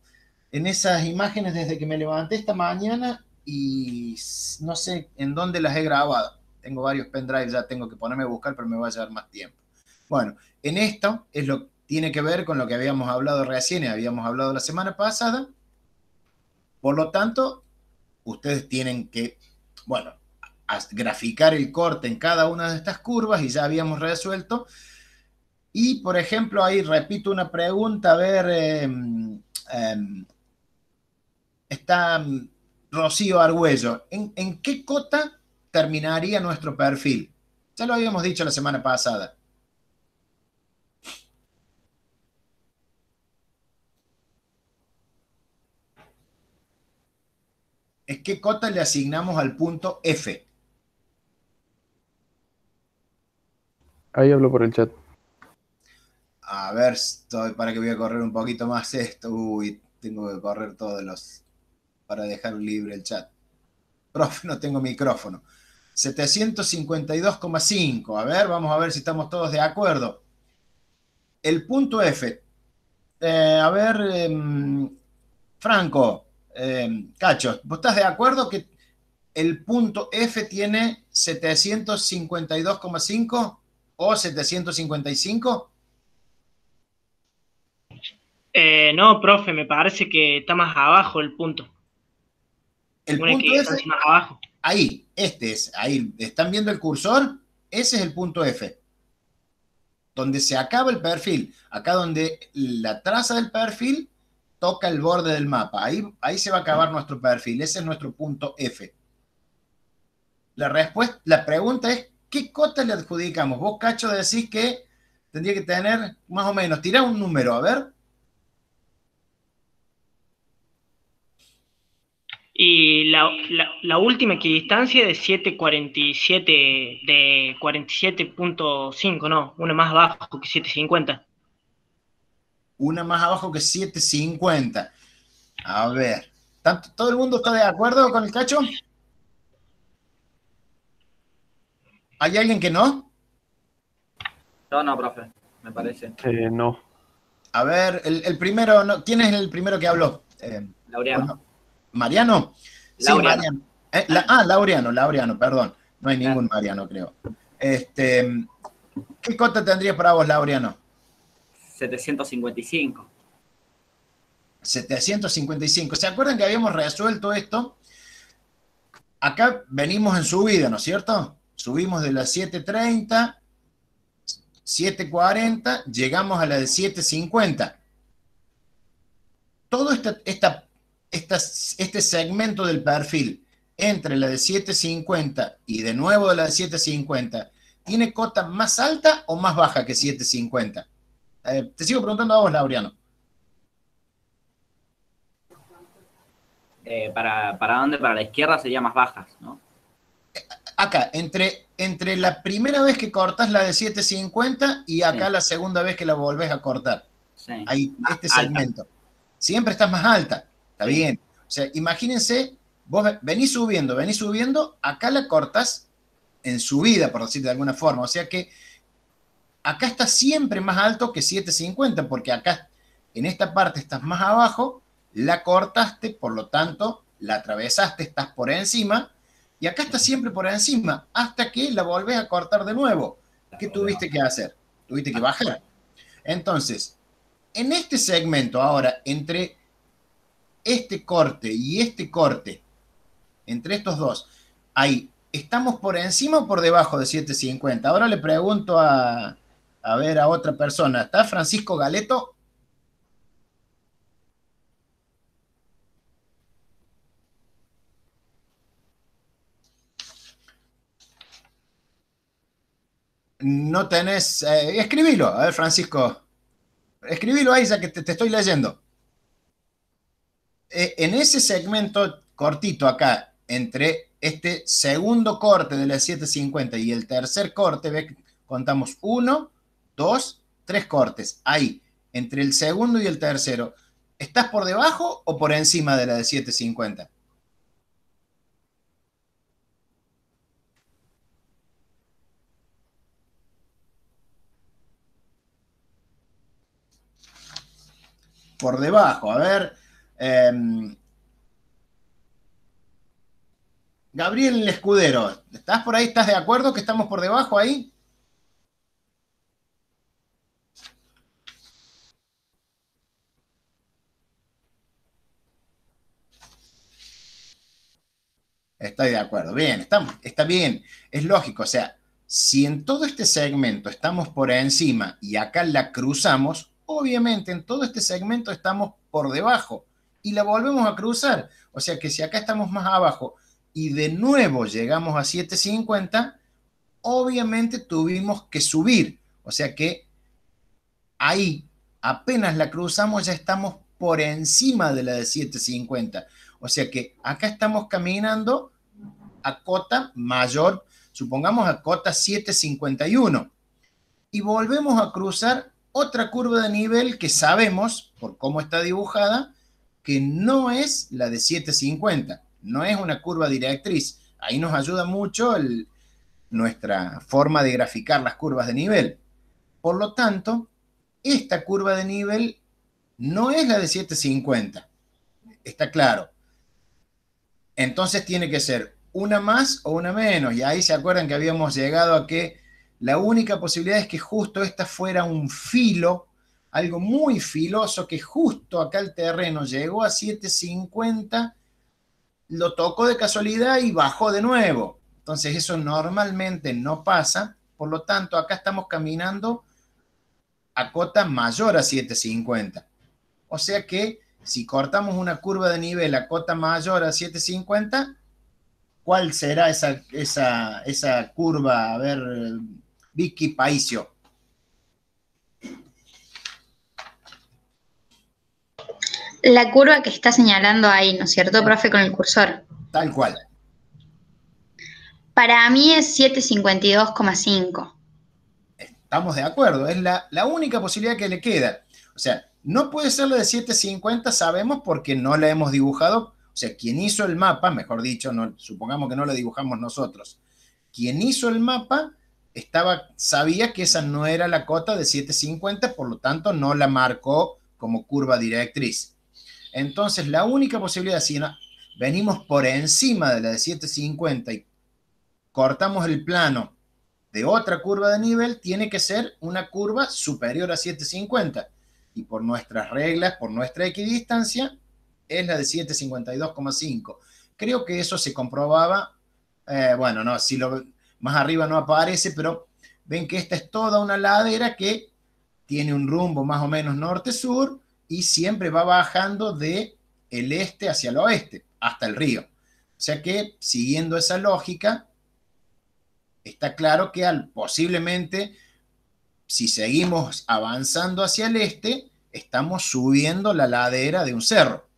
en esas imágenes desde que me levanté esta mañana y no sé en dónde las he grabado. Tengo varios pendrives, ya tengo que ponerme a buscar, pero me va a llevar más tiempo. Bueno, en esto tiene que ver con lo que habíamos hablado recién y habíamos hablado la semana pasada. Por lo tanto, ustedes tienen que, bueno, graficar el corte en cada una de estas curvas y ya habíamos resuelto. Y, por ejemplo, ahí repito una pregunta, a ver, está Rocío Argüello. ¿En qué cota terminaría nuestro perfil? Ya lo habíamos dicho la semana pasada. ¿En qué cota le asignamos al punto F? Ahí hablo por el chat. A ver, para que voy a correr un poquito más esto. Uy, tengo que correr para dejar libre el chat. Profe, no tengo micrófono. 752,5. A ver, vamos a ver si estamos todos de acuerdo. El punto F. A ver, Franco, Cacho, ¿vos estás de acuerdo que el punto F tiene 752,5 o 755? No, profe, me parece que está más abajo el punto. El Una punto F, más abajo. ahí, ahí, ¿están viendo el cursor? Ese es el punto F. Donde se acaba el perfil, acá donde la traza del perfil toca el borde del mapa. Ahí se va a acabar nuestro perfil, ese es nuestro punto F. La pregunta es, ¿qué cota le adjudicamos? Vos, Cacho, decís que tendría que tener más o menos, tirá un número, a ver. Y la última equidistancia de 747, de 47,5, no, una más abajo que 750. Una más abajo que 750. A ver, ¿todo el mundo está de acuerdo con el Cacho? ¿Hay alguien que no? Yo no, profe, me parece. No. A ver, el primero, ¿quién es el primero que habló? Laureano. ¿Mariano? Sí, Laureano. Mariano. Laureano, perdón. No hay ningún Mariano, creo. ¿Qué cota tendría para vos, Laureano? 755. 755. ¿Se acuerdan que habíamos resuelto esto? Acá venimos en subida, ¿no es cierto? Subimos de la 730, 740, llegamos a la de 750. Todo este segmento del perfil entre la de 750 y de nuevo de la de 750, ¿tiene cota más alta o más baja que 750? Te sigo preguntando a vos, Laureano. ¿Para dónde? Para la izquierda sería más bajas, ¿no? Acá, entre la primera vez que cortas la de 750 y acá la segunda vez que la volvés a cortar. Sí. Ahí, este segmento. Siempre estás más alta. Está bien. O sea, imagínense, vos venís subiendo, acá la cortas en subida, por decirlo de alguna forma. O sea que acá está siempre más alto que 750, porque acá, en esta parte, estás más abajo, la cortaste, por lo tanto, la atravesaste, estás por encima, y acá está siempre por encima, hasta que la volvés a cortar de nuevo. ¿Qué tuviste que hacer? Tuviste que bajar. Entonces, en este segmento ahora, entre este corte y este corte, entre estos dos, ahí, ¿estamos por encima o por debajo de 750? Ahora le pregunto a ver a otra persona. ¿Está Francisco Galeto? No tenés... escribilo. A ver, Francisco. Escribilo ahí, ya que te estoy leyendo. En ese segmento cortito acá, entre este segundo corte de la 750 y el tercer corte, ¿ves? Contamos 1, 2, 3 cortes. Ahí, entre el segundo y el tercero, ¿estás por debajo o por encima de la de 750? Por debajo, a ver. Gabriel Escudero, ¿estás por ahí? ¿Estás de acuerdo que estamos por debajo ahí? Estoy de acuerdo. Bien, está bien. Es lógico. O sea, si en todo este segmento estamos por encima y acá la cruzamos, obviamente en todo este segmento estamos por debajo y la volvemos a cruzar. O sea que si acá estamos más abajo y de nuevo llegamos a 750, obviamente tuvimos que subir. O sea que ahí apenas la cruzamos ya estamos por encima de la de 750. O sea que acá estamos caminando a cota mayor, supongamos a cota 751. Y volvemos a cruzar otra curva de nivel que sabemos, por cómo está dibujada, que no es la de 750, no es una curva directriz. Ahí nos ayuda mucho nuestra forma de graficar las curvas de nivel. Por lo tanto, esta curva de nivel no es la de 750. Está claro. Entonces tiene que ser una más o una menos. Y ahí se acuerdan que habíamos llegado a que la única posibilidad es que justo esta fuera un filo, algo muy filoso, que justo acá el terreno llegó a 750, lo tocó de casualidad y bajó de nuevo. Entonces eso normalmente no pasa. Por lo tanto, acá estamos caminando a cota mayor a 750. O sea que si cortamos una curva de nivel a cota mayor a 750, ¿cuál será esa curva? A ver, Vicky Paicio. La curva que está señalando ahí, ¿no es cierto, profe, con el cursor? Tal cual. Para mí es 752,5. Estamos de acuerdo, es la única posibilidad que le queda. O sea, no puede ser la de 750, sabemos, porque no la hemos dibujado. O sea, quien hizo el mapa, mejor dicho, no, supongamos que no lo dibujamos nosotros. Quien hizo el mapa sabía que esa no era la cota de 750, por lo tanto no la marcó como curva directriz. Entonces, la única posibilidad, si venimos por encima de la de 750 y cortamos el plano de otra curva de nivel, tiene que ser una curva superior a 750. Y por nuestras reglas, por nuestra equidistancia, es la de 752,5. Creo que eso se comprobaba, bueno, no, si más arriba no aparece, pero ven que esta es toda una ladera que tiene un rumbo más o menos norte-sur y siempre va bajando del este hacia el oeste, hasta el río. O sea que, siguiendo esa lógica, está claro que posiblemente, si seguimos avanzando hacia el este, estamos subiendo la ladera de un cerro.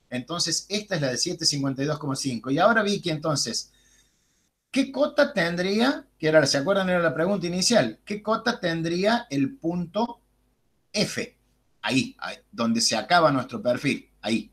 Entonces, esta es la de 752,5. Y ahora Vicky, entonces, ¿qué cota tendría, ¿se acuerdan? Era la pregunta inicial, ¿qué cota tendría el punto F? Ahí, donde se acaba nuestro perfil, ahí.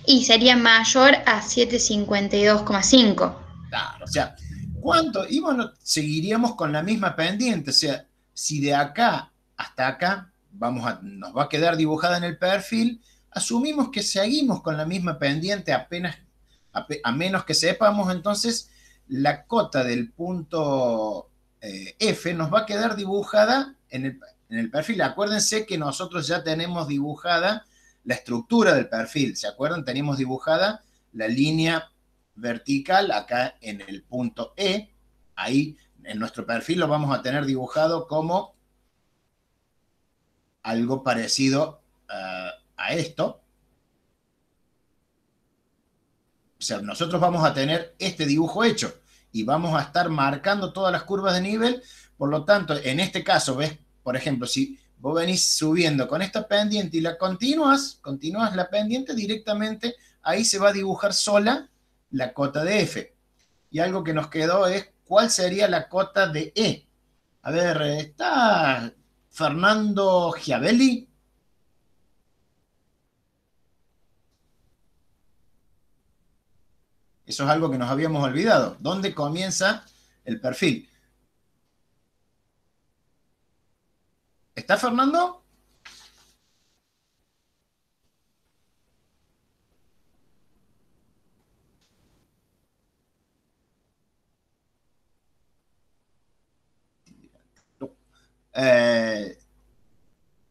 Y sería mayor a 752,5. Claro, o sea, ¿cuánto? Y bueno, seguiríamos con la misma pendiente. O sea, si de acá hasta acá nos va a quedar dibujada en el perfil, asumimos que seguimos con la misma pendiente a menos que sepamos, entonces la cota del punto F nos va a quedar dibujada en el perfil. Acuérdense que nosotros ya tenemos dibujada la estructura del perfil. ¿Se acuerdan? Tenemos dibujada la línea vertical acá en el punto E. Ahí en nuestro perfil lo vamos a tener dibujado como algo parecido a esto. O sea, nosotros vamos a tener este dibujo hecho y vamos a estar marcando todas las curvas de nivel. Por lo tanto, en este caso, ¿ves por ejemplo, si vos venís subiendo con esta pendiente y la continúas la pendiente directamente, ahí se va a dibujar sola la cota de F. Y algo que nos quedó es, ¿cuál sería la cota de E? A ver, ¿está Fernando Giavelli? Eso es algo que nos habíamos olvidado. ¿Dónde comienza el perfil? ¿Está Fernando?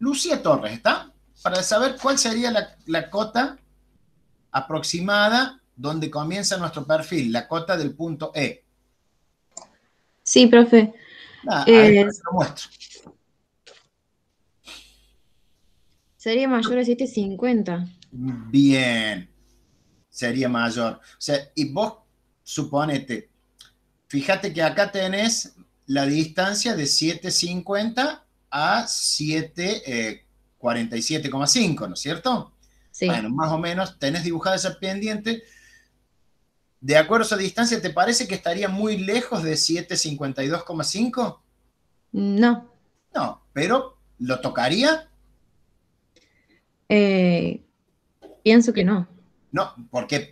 Lucía Torres, ¿está? Para saber cuál sería la cota aproximada donde comienza nuestro perfil, la cota del punto E. Sí, profe. A ver, te lo muestro. Sería mayor a 750. Bien, sería mayor. O sea, y vos suponete, fíjate que acá tenés la distancia de 750 a 747,5, ¿no es cierto? Sí. Bueno, más o menos tenés dibujada esa pendiente. De acuerdo a esa distancia, ¿te parece que estaría muy lejos de 752,5? No. No, pero ¿lo tocaría? Pienso que no. No, porque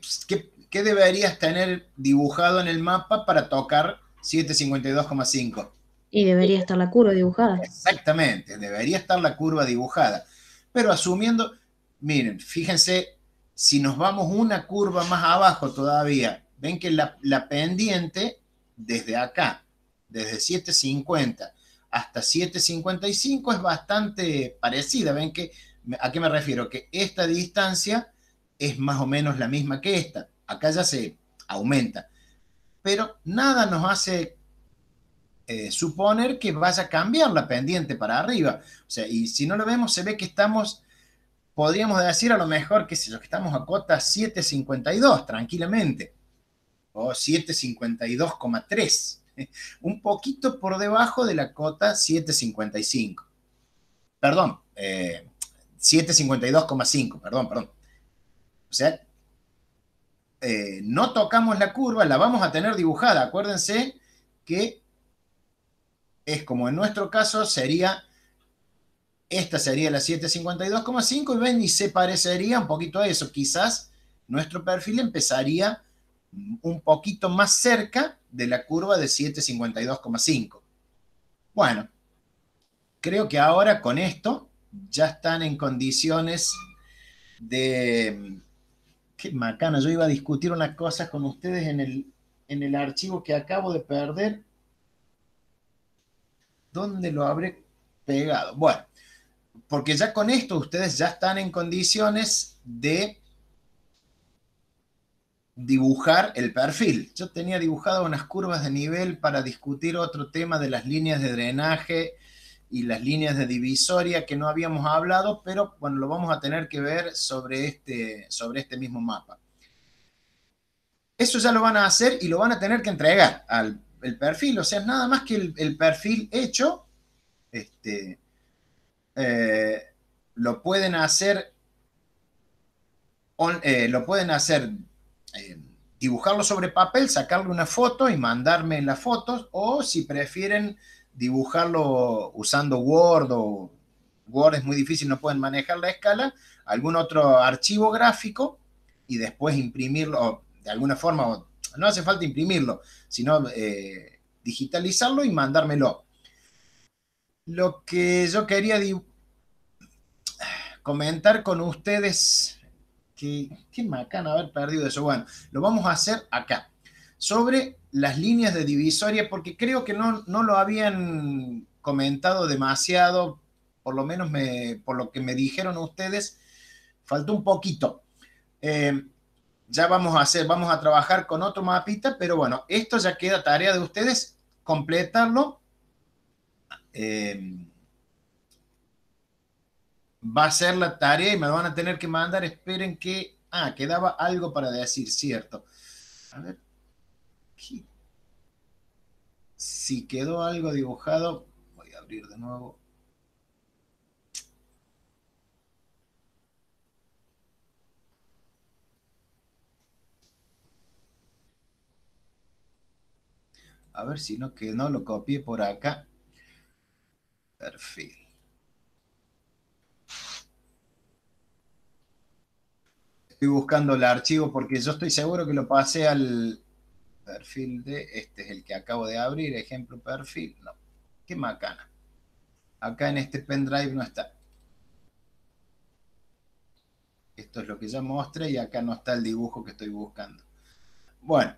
¿qué deberías tener dibujado en el mapa para tocar 752,5? Y debería estar la curva dibujada. Exactamente, debería estar la curva dibujada. Pero asumiendo, miren, fíjense, si nos vamos una curva más abajo todavía, ven que la pendiente desde acá, desde 750 hasta 755 es bastante parecida. ¿Ven que, a qué me refiero? Que esta distancia es más o menos la misma que esta. Acá ya se aumenta. Pero nada nos hace suponer que vaya a cambiar la pendiente para arriba. O sea, y si no lo vemos, se ve que estamos, podríamos decir a lo mejor, qué sé yo, que estamos a cota 752 tranquilamente. O 752,3. Un poquito por debajo de la cota 755. Perdón, 752,5, perdón. O sea, no tocamos la curva, la vamos a tener dibujada. Acuérdense que es como en nuestro caso esta sería la 752,5 y ven, y se parecería un poquito a eso. Quizás nuestro perfil empezaría un poquito más cerca de la curva de 752,5. Bueno, creo que ahora con esto ya están en condiciones de... Qué macana, yo iba a discutir unas cosas con ustedes en el archivo que acabo de perder. ¿Dónde lo habré pegado? Bueno, porque ya con esto ustedes ya están en condiciones de dibujar el perfil. Yo tenía dibujado unas curvas de nivel para discutir otro tema de las líneas de drenaje y las líneas de divisoria que no habíamos hablado, pero bueno, lo vamos a tener que ver sobre este mismo mapa. Eso ya lo van a hacer y lo van a tener que entregar el perfil, o sea, nada más que el perfil hecho, lo pueden hacer, dibujarlo sobre papel, sacarle una foto y mandarme las fotos, o si prefieren dibujarlo usando Word, o Word es muy difícil, no pueden manejar la escala, algún otro archivo gráfico y después imprimirlo de alguna forma. No hace falta imprimirlo, sino digitalizarlo y mandármelo. Lo que yo quería comentar con ustedes, qué macana haber perdido eso. Bueno, lo vamos a hacer acá, sobre las líneas de divisoria, porque creo que no lo habían comentado demasiado, por lo menos por lo que me dijeron ustedes, faltó un poquito. Ya vamos a trabajar con otro mapita, pero bueno, esto ya queda tarea de ustedes, completarlo. Va a ser la tarea y me lo van a tener que mandar. Esperen que... quedaba algo para decir, cierto. A ver. Si quedó algo dibujado, voy a abrir de nuevo A ver si no, que no lo copié por acá. Perfil. Estoy buscando el archivo porque yo estoy seguro que lo pasé al perfil de... Este es el que acabo de abrir, ejemplo perfil. No, qué macana. Acá en este pendrive no está. Esto es lo que ya mostré y acá no está el dibujo que estoy buscando. Bueno.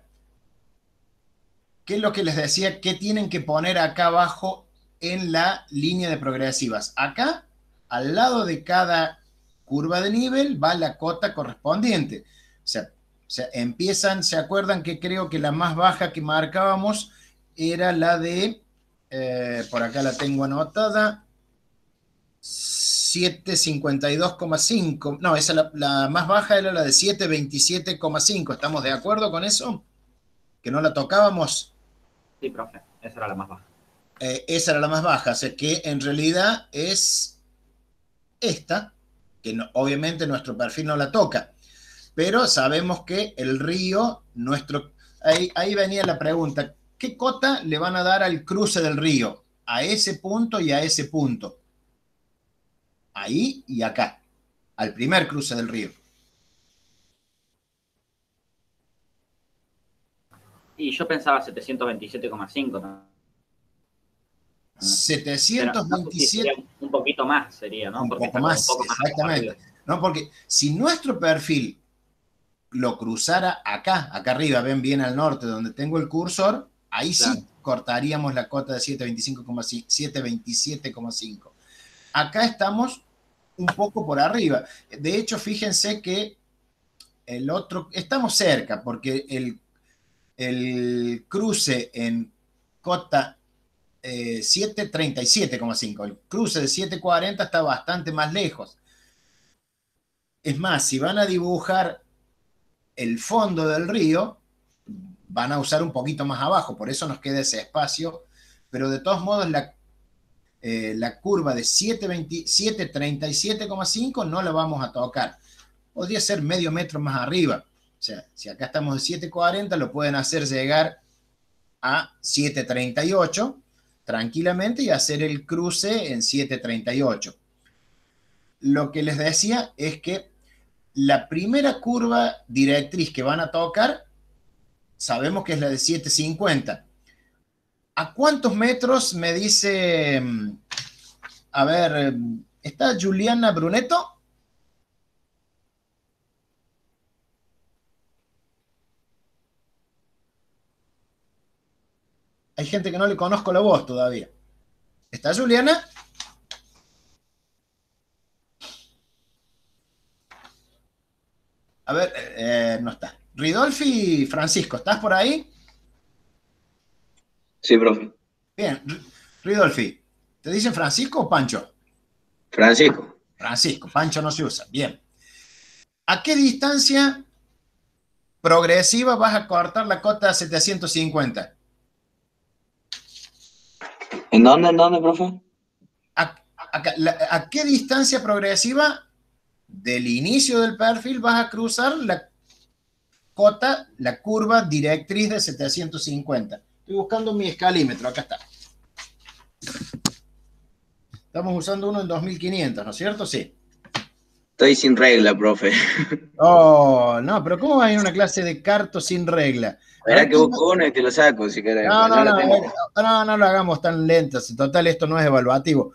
¿Qué es lo que les decía? ¿Qué tienen que poner acá abajo en la línea de progresivas? Acá, al lado de cada curva de nivel, va la cota correspondiente. O sea, empiezan, ¿se acuerdan que creo que la más baja que marcábamos era la de, por acá la tengo anotada, 752,5. No, esa la más baja era la de 727,5. ¿Estamos de acuerdo con eso? Que no la tocábamos. Sí, profe, esa era la más baja. Esa era la más baja, o sea que en realidad es esta, que no, obviamente nuestro perfil no la toca, pero sabemos que el río, ahí venía la pregunta, ¿qué cota le van a dar al cruce del río? A ese punto y a ese punto. Ahí y acá, al primer cruce del río. Y yo pensaba 727,5 también. 727. Un poquito más sería, ¿no? Un Porque poco más, un poco más exactamente. No, porque si nuestro perfil lo cruzara acá arriba, ven bien al norte donde tengo el cursor, ahí claro, sí cortaríamos la cota de 727,5. Acá estamos un poco por arriba. De hecho, fíjense que el otro, estamos cerca, porque el cruce en cota 737,5. El cruce de 740 está bastante más lejos. Es más, si van a dibujar el fondo del río, van a usar un poquito más abajo, por eso nos queda ese espacio, pero de todos modos la curva de 737,5 no la vamos a tocar. Podría ser medio metro más arriba. O sea, si acá estamos de 740, lo pueden hacer llegar a 738 tranquilamente y hacer el cruce en 738. Lo que les decía es que la primera curva directriz que van a tocar, sabemos que es la de 750. ¿A cuántos metros me dice? A ver, ¿está Juliana Brunetto? Hay gente que no le conozco la voz todavía. ¿Está Juliana? A ver, no está. Ridolfi Francisco, ¿estás por ahí? Sí, profe. Bien, Ridolfi, ¿te dicen Francisco o Pancho? Francisco. Francisco, Pancho no se usa. Bien. ¿A qué distancia progresiva vas a cortar la cota a 750? ¿En dónde, profe? ¿A qué distancia progresiva del inicio del perfil vas a cruzar la cota, la curva directriz de 750? Estoy buscando mi escalímetro, acá está. Estamos usando uno en 2500, ¿no es cierto? Sí. Estoy sin regla, profe. Oh, no, pero ¿cómo va a ir a una clase de carto sin regla? Verá que busco uno y te lo saco, si querés. No lo hagamos tan lentos. En total, esto no es evaluativo.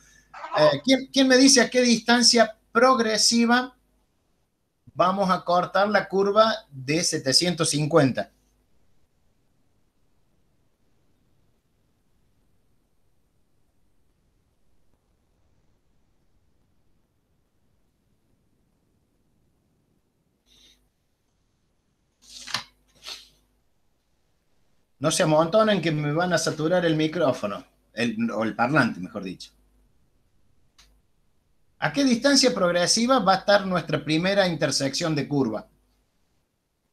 ¿Quién me dice a qué distancia progresiva vamos a cortar la curva de 750? No se amontonen que me van a saturar el micrófono, o el parlante, mejor dicho. ¿A qué distancia progresiva va a estar nuestra primera intersección de curva?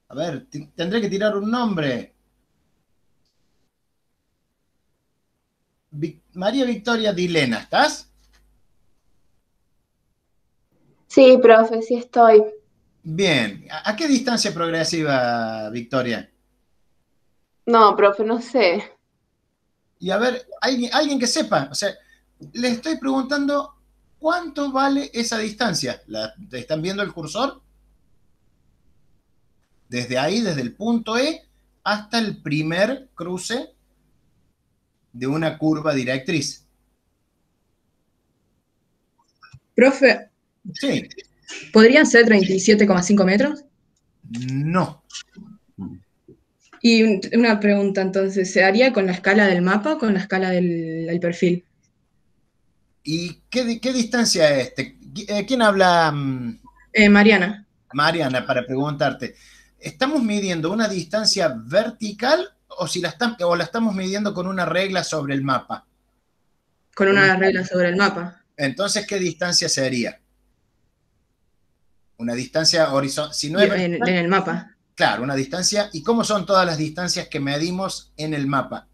A ver, tendré que tirar un nombre. María Victoria Dilena, ¿estás? Sí, profe, sí estoy. Bien. ¿A qué distancia progresiva, Victoria? No, profe, no sé. Y a ver, alguien que sepa, o sea, le estoy preguntando cuánto vale esa distancia. ¿Están viendo el cursor? Desde ahí, desde el punto E hasta el primer cruce de una curva directriz. Profe, Sí. ¿podrían ser 37,5 metros? No. Y una pregunta entonces, ¿se haría con la escala del mapa o con la escala del perfil? ¿Y qué distancia es? ¿Quién habla? Mariana. Mariana, para preguntarte. ¿Estamos midiendo una distancia vertical o la estamos midiendo con una regla sobre el mapa? Con una regla sobre el mapa. Entonces, ¿qué distancia sería? Una distancia horizontal. Si no es vertical, en el mapa. Claro, una distancia. ¿Y cómo son todas las distancias que medimos en el mapa?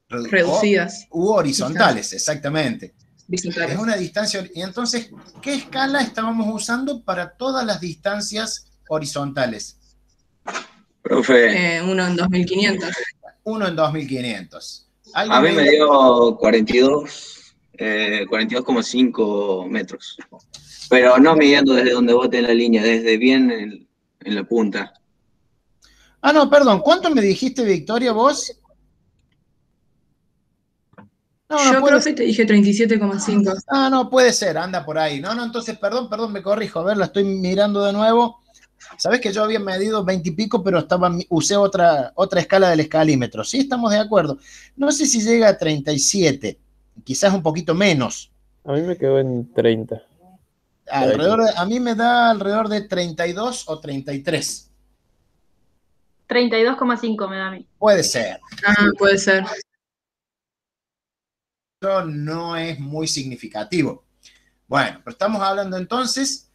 Reducidas. U horizontales, exactamente. Horizontales. Es una distancia. Y entonces, ¿qué escala estábamos usando para todas las distancias horizontales? Profe. 1 en 2500. 1 en 2500. A mí me dio 42,5 metros. Pero no midiendo desde donde bote la línea, desde bien en la punta. Ah, no, perdón. ¿Cuánto me dijiste, Victoria, vos? No, yo, profe, te dije 37,5. Ah, no, puede ser, anda por ahí. No, entonces, perdón, me corrijo. A ver, la estoy mirando de nuevo. Sabés que yo había medido 20 y pico, pero usé otra escala del escalímetro. Sí, estamos de acuerdo. No sé si llega a 37, quizás un poquito menos. A mí me quedó en 30. A mí me da alrededor de 32 o 33. 32,5 me da a mí. Puede ser. Ah, puede ser. No es muy significativo. Bueno, pero estamos hablando entonces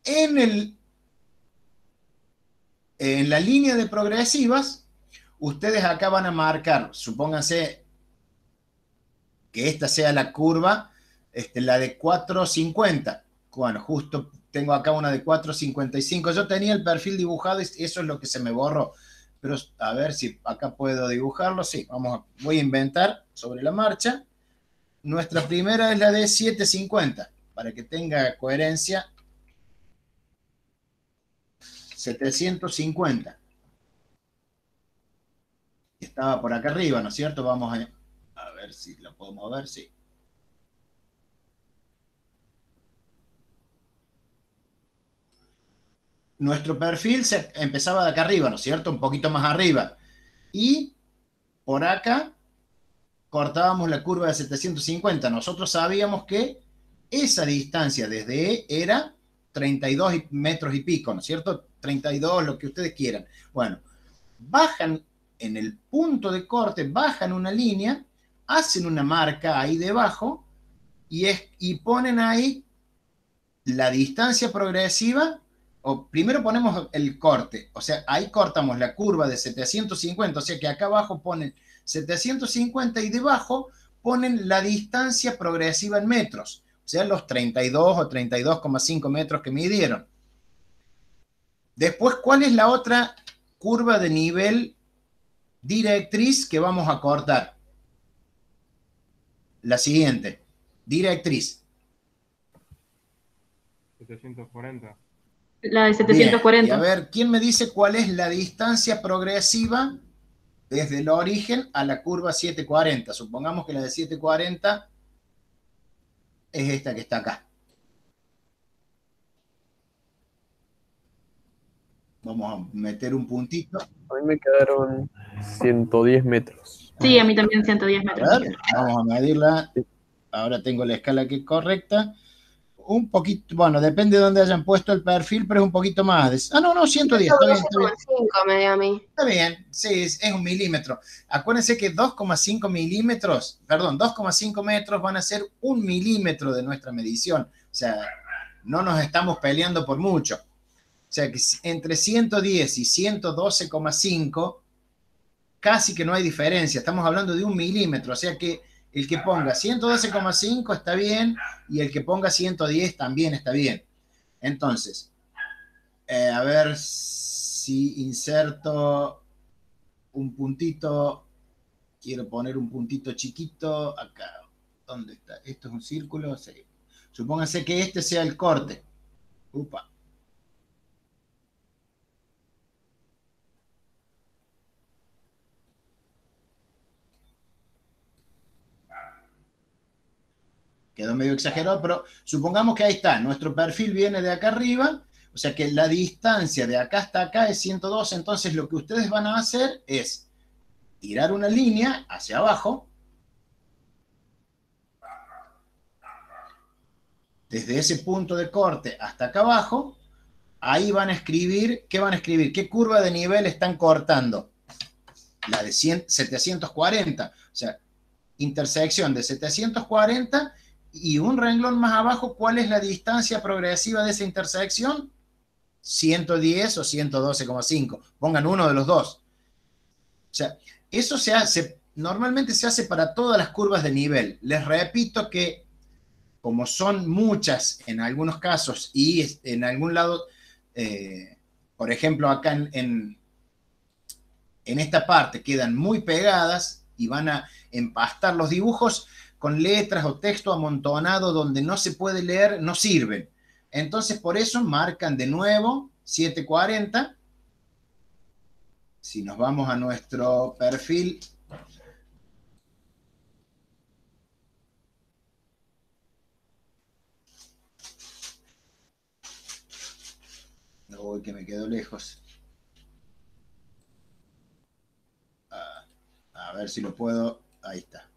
en la línea de progresivas. Ustedes acá van a marcar, supónganse que esta sea la curva, la de 450. Bueno, justo tengo acá una de 455. Yo tenía el perfil dibujado y eso es lo que se me borró. Pero a ver si acá puedo dibujarlo. Sí, voy a inventar sobre la marcha. Nuestra primera es la de 750, para que tenga coherencia. 750. Estaba por acá arriba, ¿no es cierto? Vamos a ver si lo puedo mover, sí. Nuestro perfil empezaba de acá arriba, ¿no es cierto? Un poquito más arriba. Y por acá cortábamos la curva de 750. Nosotros sabíamos que esa distancia desde E era 32 metros y pico, ¿no es cierto? 32, lo que ustedes quieran. Bueno, bajan en el punto de corte, bajan una línea, hacen una marca ahí debajo y ponen ahí la distancia progresiva. O primero ponemos el corte, o sea, ahí cortamos la curva de 750, o sea que acá abajo ponen 750 y debajo ponen la distancia progresiva en metros, o sea, los 32 o 32,5 metros que midieron. Después, ¿cuál es la otra curva de nivel directriz que vamos a cortar? La siguiente, directriz. 740. La de 740. Bien. Y a ver, ¿quién me dice cuál es la distancia progresiva desde el origen a la curva 740? Supongamos que la de 740 es esta que está acá. Vamos a meter un puntito. A mí me quedaron 110 metros. Sí, a mí también 110 metros. A ver, vamos a medirla. Ahora tengo la escala aquí correcta. Un poquito, bueno, depende de dónde hayan puesto el perfil, pero es un poquito más. No, 110. Está bien, está bien. 12,5 me dio a mí. Está bien, sí, es 1 milímetro. Acuérdense que 2,5 milímetros, perdón, 2,5 metros van a ser 1 milímetro de nuestra medición. O sea, no nos estamos peleando por mucho. O sea, que entre 110 y 112,5 casi que no hay diferencia. Estamos hablando de 1 milímetro. O sea que el que ponga 112,5 está bien y el que ponga 110 también está bien. Entonces, a ver si inserto un puntito quiero poner un puntito chiquito acá. ¿Dónde está? ¿Esto es un círculo? Sí. Supónganse que este sea el corte. Upa. Quedó medio exagerado, pero supongamos que ahí está. Nuestro perfil viene de acá arriba, o sea que la distancia de acá hasta acá es 102. Entonces lo que ustedes van a hacer es tirar una línea hacia abajo. Desde ese punto de corte hasta acá abajo, ahí van a escribir, ¿qué van a escribir? ¿Qué curva de nivel están cortando? La de 740, o sea, intersección de 740 y un renglón más abajo, ¿cuál es la distancia progresiva de esa intersección? 110 o 112,5, pongan uno de los dos. O sea, eso se hace, normalmente se hace para todas las curvas de nivel. Les repito que como son muchas en algunos casos y en algún lado, por ejemplo, acá en esta parte quedan muy pegadas y van a empastar los dibujos con letras o texto amontonado donde no se puede leer, no sirven. Entonces, por eso marcan de nuevo 740. Si nos vamos a nuestro perfil, uy, que me quedo lejos. A ver si lo puedo. Ahí está.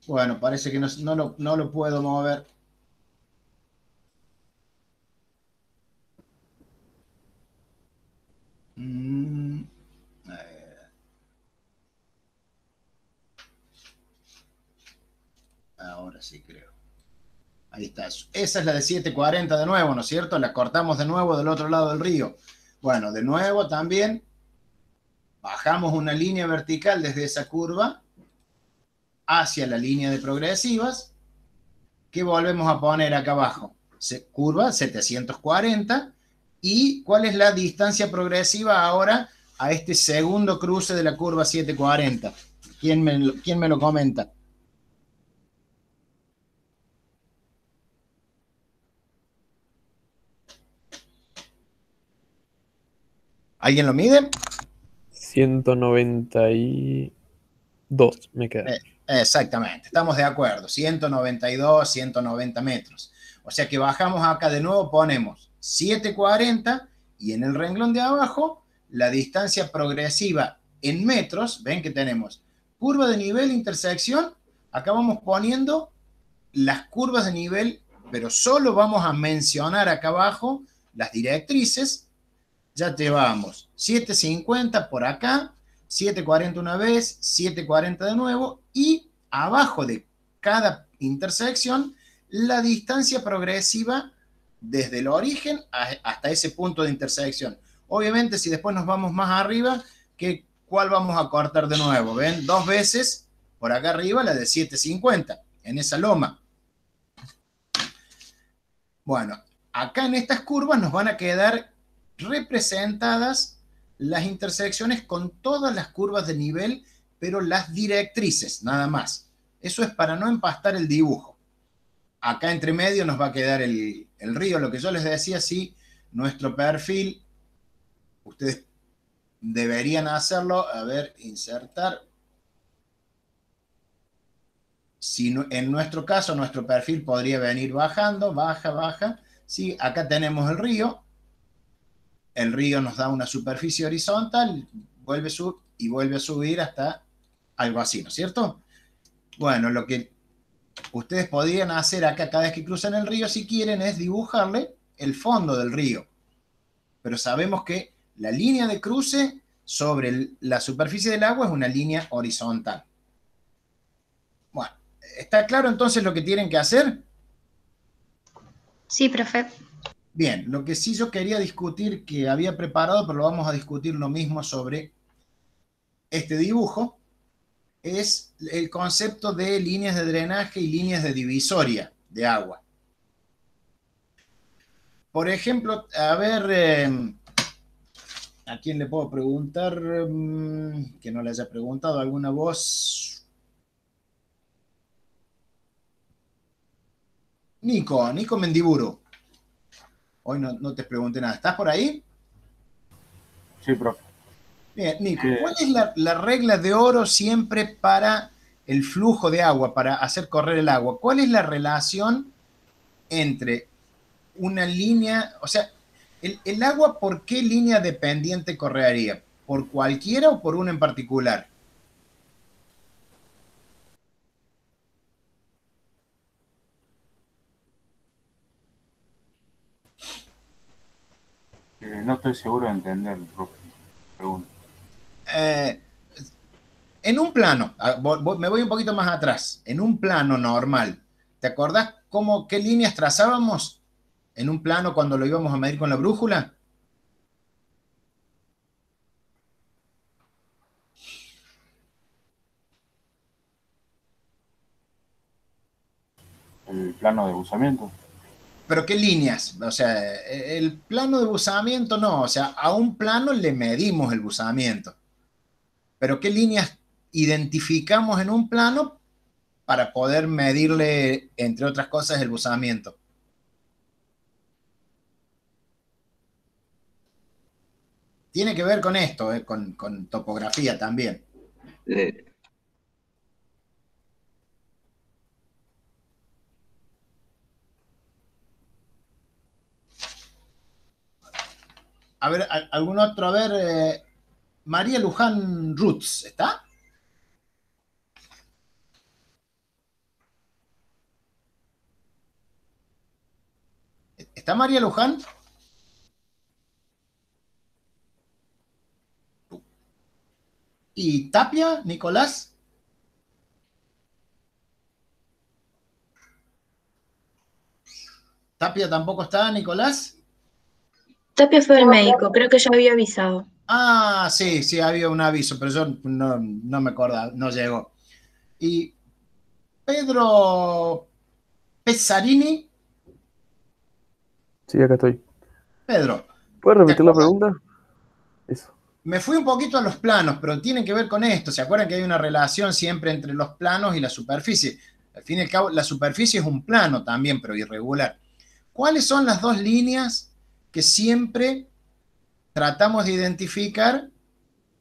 Bueno, parece que no lo puedo mover. Ahora sí creo. Ahí está. Esa es la de 740 de nuevo, ¿no es cierto? La cortamos de nuevo del otro lado del río. Bueno, de nuevo también bajamos una línea vertical desde esa curva hacia la línea de progresivas. ¿Qué volvemos a poner acá abajo? Curva 740. ¿Y cuál es la distancia progresiva ahora a este segundo cruce de la curva 740? ¿Quién me lo comenta? ¿Alguien lo mide? 192 me queda. Exactamente, estamos de acuerdo. 192, 190 metros. O sea que bajamos acá de nuevo, ponemos 740 y en el renglón de abajo la distancia progresiva en metros. Ven que tenemos curva de nivel, intersección. Acá vamos poniendo las curvas de nivel, pero solo vamos a mencionar acá abajo las directrices. Ya llevamos 750 por acá, 740 una vez, 740 de nuevo, y abajo de cada intersección, la distancia progresiva desde el origen hasta ese punto de intersección. Obviamente, si después nos vamos más arriba, ¿cuál vamos a cortar de nuevo? ¿Ven? 2 veces por acá arriba la de 750, en esa loma. Bueno, acá en estas curvas nos van a quedar representadas las intersecciones con todas las curvas de nivel, pero las directrices, nada más. Eso es para no empastar el dibujo. Acá entre medio nos va a quedar el río, lo que yo les decía, sí, nuestro perfil, ustedes deberían hacerlo, a ver, insertar. Si no, en nuestro caso, nuestro perfil podría venir bajando, baja, sí, acá tenemos el río nos da una superficie horizontal, vuelve a subir hasta algo así, ¿no es cierto? Bueno, lo que ustedes podrían hacer acá cada vez que cruzan el río, si quieren, es dibujarle el fondo del río. Pero sabemos que la línea de cruce sobre la superficie del agua es una línea horizontal. Bueno, ¿está claro entonces lo que tienen que hacer? Sí, profe. Bien, lo que sí yo quería discutir, que había preparado, pero lo vamos a discutir lo mismo sobre este dibujo, es el concepto de líneas de drenaje y líneas de divisoria de agua. Por ejemplo, a ver, ¿A quién le puedo preguntar que no le haya preguntado? ¿Alguna voz? Nico Mendiburu. Hoy no te pregunté nada. ¿Estás por ahí? Sí, profe. Bien, Nico, ¿cuál es la regla de oro siempre para el flujo de agua, para hacer correr el agua? ¿Cuál es la relación entre una línea, o sea, el agua, ¿por qué línea de pendiente correría? ¿Por cualquiera o por una en particular? No estoy seguro de entender, profe. Pregunta. En un plano, me voy un poquito más atrás, en un plano normal, ¿te acordás qué líneas trazábamos en un plano cuando lo íbamos a medir con la brújula? ¿El plano de buzamiento? ¿Pero qué líneas? O sea, el plano de buzamiento no, o sea, a un plano le medimos el buzamiento. Pero ¿qué líneas identificamos en un plano para poder medirle, entre otras cosas, el buzamiento? Tiene que ver con esto, con topografía también. A ver, algún otro, a ver, María Luján Roots, ¿está? ¿Está María Luján? ¿Y Tapia, Nicolás? ¿Tapia tampoco está, Nicolás? Tapia fue el médico, creo que ya había avisado. Ah, sí, había un aviso, pero yo no me acordaba, no llegó. Y Pedro Pesarini. Sí, acá estoy. Pedro, ¿Puedes ¿te repetir la acordás? pregunta? Eso. Me fui un poquito a los planos, pero tienen que ver con esto. ¿Se acuerdan que hay una relación siempre entre los planos y la superficie? Al fin y al cabo, la superficie es un plano también, pero irregular. ¿Cuáles son las dos líneas que siempre tratamos de identificar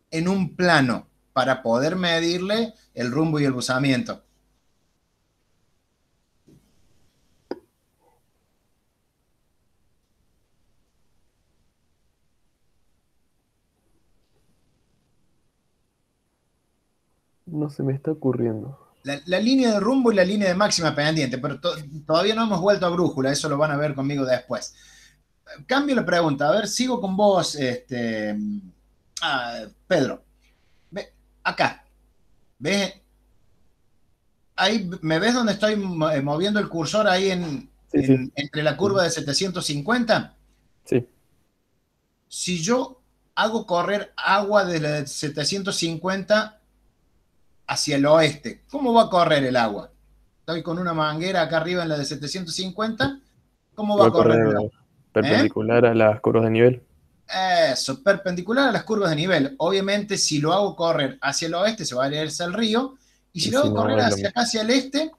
en un plano para poder medirle el rumbo y el buzamiento? No se me está ocurriendo. La línea de rumbo y la línea de máxima pendiente, pero todavía no hemos vuelto a brújula, eso lo van a ver conmigo después. Cambio la pregunta, a ver, sigo con vos, Pedro. Acá, ¿ves? Ahí, ¿me ves donde estoy moviendo el cursor ahí Sí. entre la curva de 750? Sí. Si yo hago correr agua de la 750 hacia el oeste, ¿cómo va a correr el agua? Estoy con una manguera acá arriba en la de 750, ¿cómo va Va a a correr el correr agua? perpendicular a las curvas de nivel. Eso, perpendicular a las curvas de nivel. Obviamente, si lo hago correr hacia el oeste, se va a irse al río, y si Y lo si hago no, correr es lo hacia mismo. acá, hacia el este,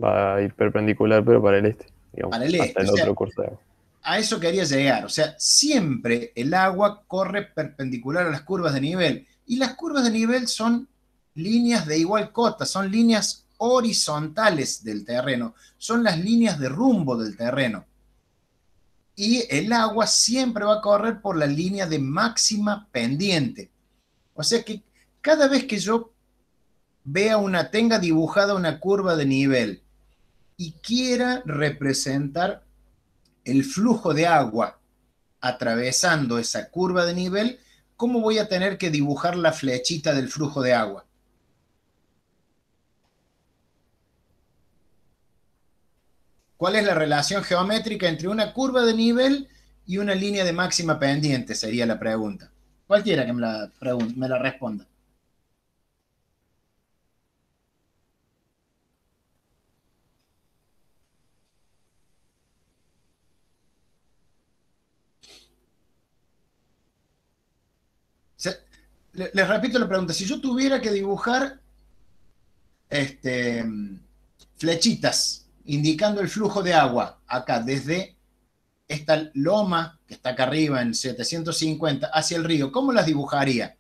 Va a ir perpendicular, pero para el este, digamos, para el hasta este. O el sea, otro curso de agua. a eso quería llegar. O sea, siempre el agua corre perpendicular a las curvas de nivel. Y las curvas de nivel son líneas de igual cota, son líneas horizontales del terreno, son las líneas de rumbo del terreno. Y el agua siempre va a correr por la línea de máxima pendiente. O sea que cada vez que yo tenga dibujada una curva de nivel y quiera representar el flujo de agua atravesando esa curva de nivel, ¿cómo voy a tener que dibujar la flechita del flujo de agua? ¿Cuál es la relación geométrica entre una curva de nivel y una línea de máxima pendiente? Sería la pregunta. Cualquiera que me la responda. Les repito la pregunta. Si yo tuviera que dibujar flechitas indicando el flujo de agua acá, desde esta loma que está acá arriba en 750 hacia el río, ¿cómo las dibujaría?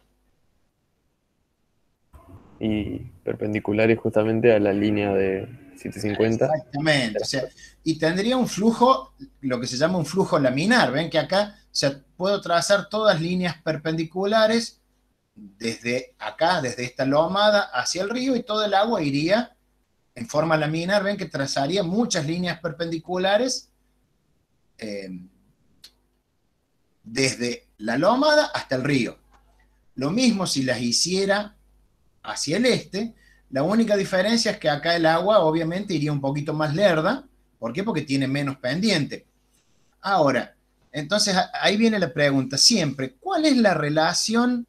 Y perpendiculares justamente a la línea de 750. Exactamente, o sea, y tendría un flujo, lo que se llama un flujo laminar. Ven que acá, o sea, puedo trazar todas líneas perpendiculares desde acá, desde esta lomada hacia el río, y todo el agua iría en forma laminar. Ven que trazaría muchas líneas perpendiculares desde la lomada hasta el río. Lo mismo si las hiciera hacia el este. La única diferencia es que acá el agua obviamente iría un poquito más lerda. ¿Por qué? Porque tiene menos pendiente. Ahora, entonces ahí viene la pregunta siempre, ¿cuál es la relación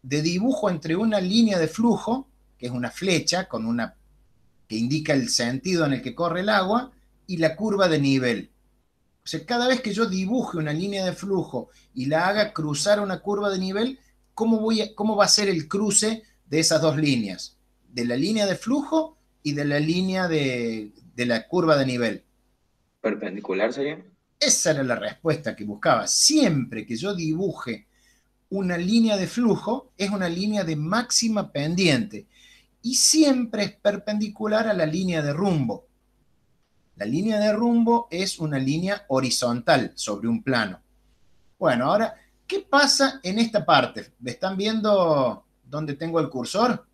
de dibujo entre una línea de flujo, que es una flecha que indica el sentido en el que corre el agua, y la curva de nivel? O sea, cada vez que yo dibuje una línea de flujo y la haga cruzar una curva de nivel, ¿cómo va a ser el cruce de esas dos líneas? De la línea de flujo y de la línea de la curva de nivel. ¿Perpendicular sería? Esa era la respuesta que buscaba. Siempre que yo dibuje una línea de flujo, es una línea de máxima pendiente y siempre es perpendicular a la línea de rumbo. La línea de rumbo es una línea horizontal sobre un plano. Bueno, ahora, ¿qué pasa en esta parte? ¿Me están viendo dónde tengo el cursor?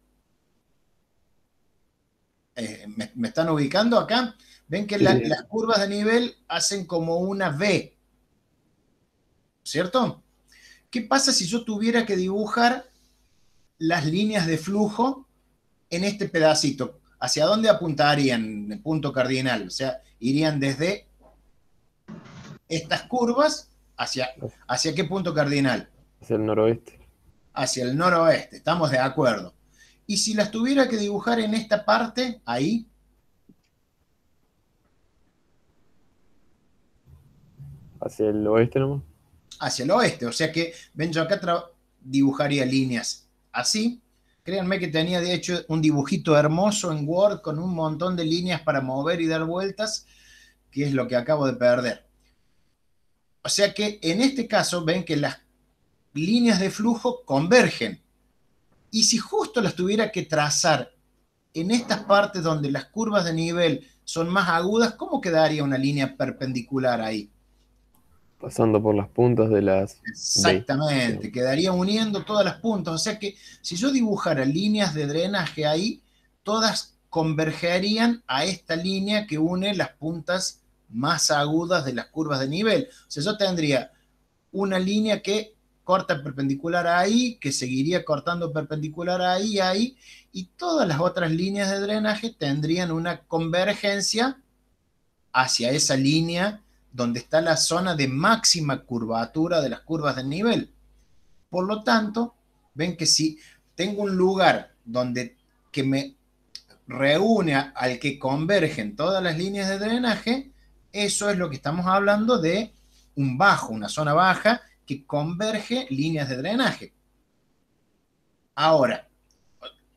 ¿Me están ubicando acá? Ven que las curvas de nivel hacen como una V, ¿cierto? ¿Qué pasa si yo tuviera que dibujar las líneas de flujo en este pedacito? ¿Hacia dónde apuntarían el punto cardinal? O sea, irían desde estas curvas ¿hacia qué punto cardinal? Hacia el noroeste. Hacia el noroeste, estamos de acuerdo. Y si las tuviera que dibujar en esta parte, ahí, Hacia el oeste nomás. hacia el oeste, o sea que, ven, yo acá dibujaría líneas así. Créanme que tenía de hecho un dibujito hermoso en Word con un montón de líneas para mover y dar vueltas, que es lo que acabo de perder. O sea que en este caso ven que las líneas de flujo convergen. Y si justo las tuviera que trazar en estas partes donde las curvas de nivel son más agudas, ¿cómo quedaría una línea perpendicular ahí? Pasando por las puntas de las... Exactamente, quedaría uniendo todas las puntas. O sea que si yo dibujara líneas de drenaje ahí, todas convergerían a esta línea que une las puntas más agudas de las curvas de nivel. O sea, yo tendría una línea que corta perpendicular ahí, que seguiría cortando perpendicular ahí, y todas las otras líneas de drenaje tendrían una convergencia hacia esa línea donde está la zona de máxima curvatura de las curvas de nivel. Por lo tanto, ven que si tengo un lugar que me reúne al que convergen todas las líneas de drenaje, eso es lo que estamos hablando de un bajo, una zona baja que converge líneas de drenaje. Ahora,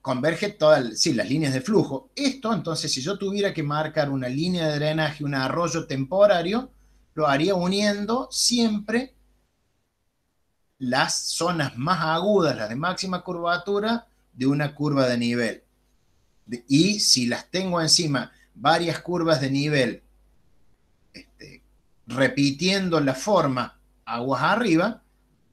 converge todas las líneas de flujo. Esto, entonces, si yo tuviera que marcar una línea de drenaje, un arroyo temporario, lo haría uniendo siempre las zonas más agudas, las de máxima curvatura, de una curva de nivel. Y si las tengo encima varias curvas de nivel, repitiendo la forma aguas arriba,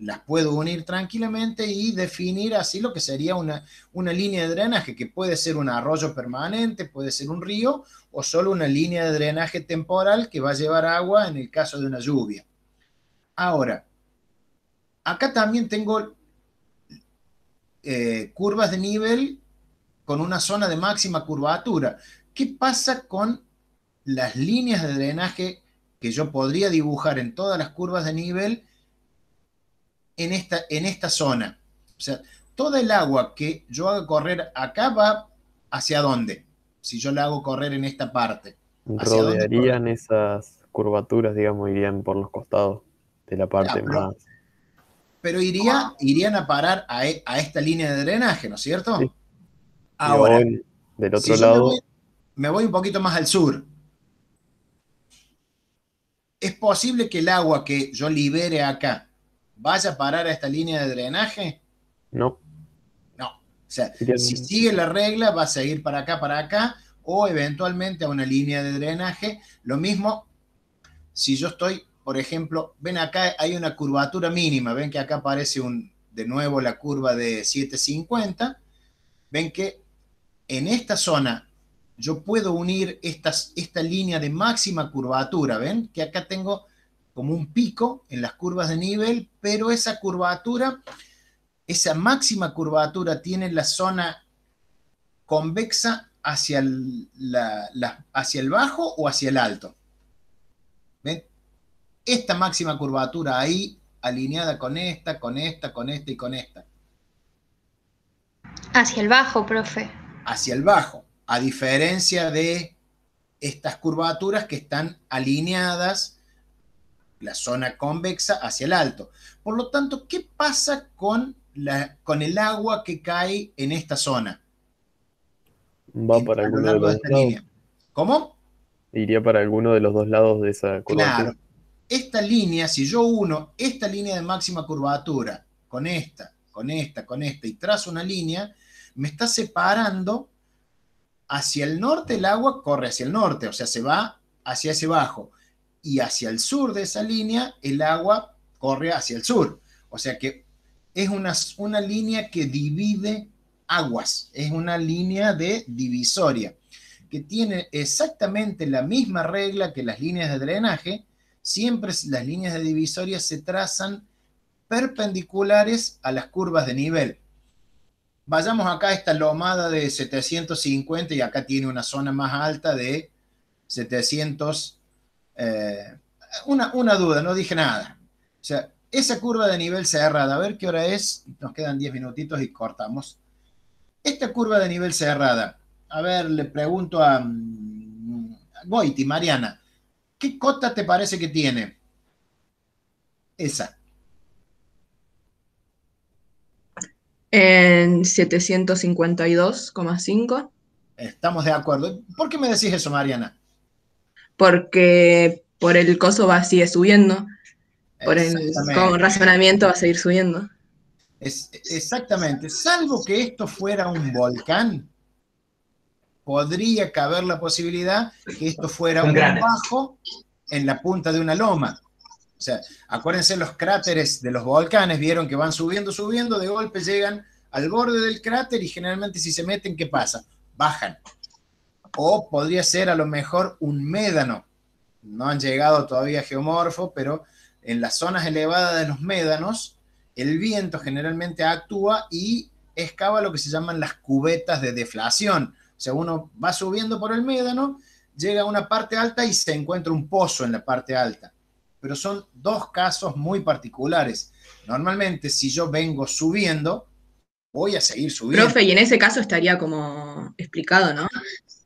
las puedo unir tranquilamente y definir así lo que sería una línea de drenaje, que puede ser un arroyo permanente, puede ser un río, o solo una línea de drenaje temporal que va a llevar agua en el caso de una lluvia. Ahora, acá también tengo curvas de nivel con una zona de máxima curvatura. ¿Qué pasa con las líneas de drenaje que yo podría dibujar en todas las curvas de nivel en esta zona? O sea, toda el agua que yo haga correr acá va ¿hacia dónde? Si yo la hago correr en esta parte. Rodearían esas curvaturas, digamos, irían por los costados de la parte más... pero irían a parar a esta línea de drenaje, ¿no es cierto? Sí. Ahora, del si otro yo lado, me voy un poquito más al sur, ¿es posible que el agua que yo libere acá vaya a parar a esta línea de drenaje? no. No. O sea, Irían- si sigue la regla, va a seguir para acá, o eventualmente a una línea de drenaje. Lo mismo si yo estoy, por ejemplo, ven acá hay una curvatura mínima, ven que acá aparece de nuevo la curva de 750, ven que en esta zona yo puedo unir esta línea de máxima curvatura, ven que acá tengo como un pico en las curvas de nivel, pero esa curvatura, esa máxima curvatura tiene la zona convexa hacia hacia el bajo o hacia el alto. ¿Ven? Esta máxima curvatura ahí, alineada con esta y con esta. Hacia el bajo, profe. Hacia el bajo, a diferencia de estas curvaturas que están alineadas, la zona convexa hacia el alto. Por lo tanto, ¿qué pasa con el agua que cae en esta zona? Va para A lo alguno de largo de los esta dos lados. línea. ¿Cómo? Iría para alguno de los dos lados de esa curvatura. Claro. Esta línea, si yo uno esta línea de máxima curvatura con esta, y trazo una línea, me está separando hacia el norte. El agua corre hacia el norte, o sea, se va hacia ese bajo, y hacia el sur de esa línea el agua corre hacia el sur. O sea que es una línea que divide aguas, es una línea de divisoria, que tiene exactamente la misma regla que las líneas de drenaje. Siempre las líneas de divisoria se trazan perpendiculares a las curvas de nivel. Vayamos acá a esta lomada de 750 y acá tiene una zona más alta de 700. Una duda, no dije nada. O sea, esa curva de nivel cerrada, a ver qué hora es, nos quedan 10 minutitos y cortamos. Esta curva de nivel cerrada, a ver, le pregunto a Goiti, Mariana, ¿qué cota te parece que tiene? Esa. En 752,5. Estamos de acuerdo. ¿Por qué me decís eso, Mariana? Porque por el coso sigue subiendo. Por el Exactamente. razonamiento va a seguir subiendo. Exactamente. Salvo que esto fuera un volcán, podría caber la posibilidad que esto fuera un bajo en la punta de una loma. O sea, acuérdense los cráteres de los volcanes, vieron que van subiendo, de golpe llegan al borde del cráter y generalmente si se meten, ¿qué pasa? Bajan. O podría ser a lo mejor un médano. No han llegado todavía a geomorfo, pero en las zonas elevadas de los médanos, el viento generalmente actúa y excava lo que se llaman las cubetas de deflación. O sea, uno va subiendo por el médano, llega a una parte alta y se encuentra un pozo en la parte alta. Pero son dos casos muy particulares. Normalmente, si yo vengo subiendo, voy a seguir subiendo. Profe, y en ese caso estaría como explicado, ¿no?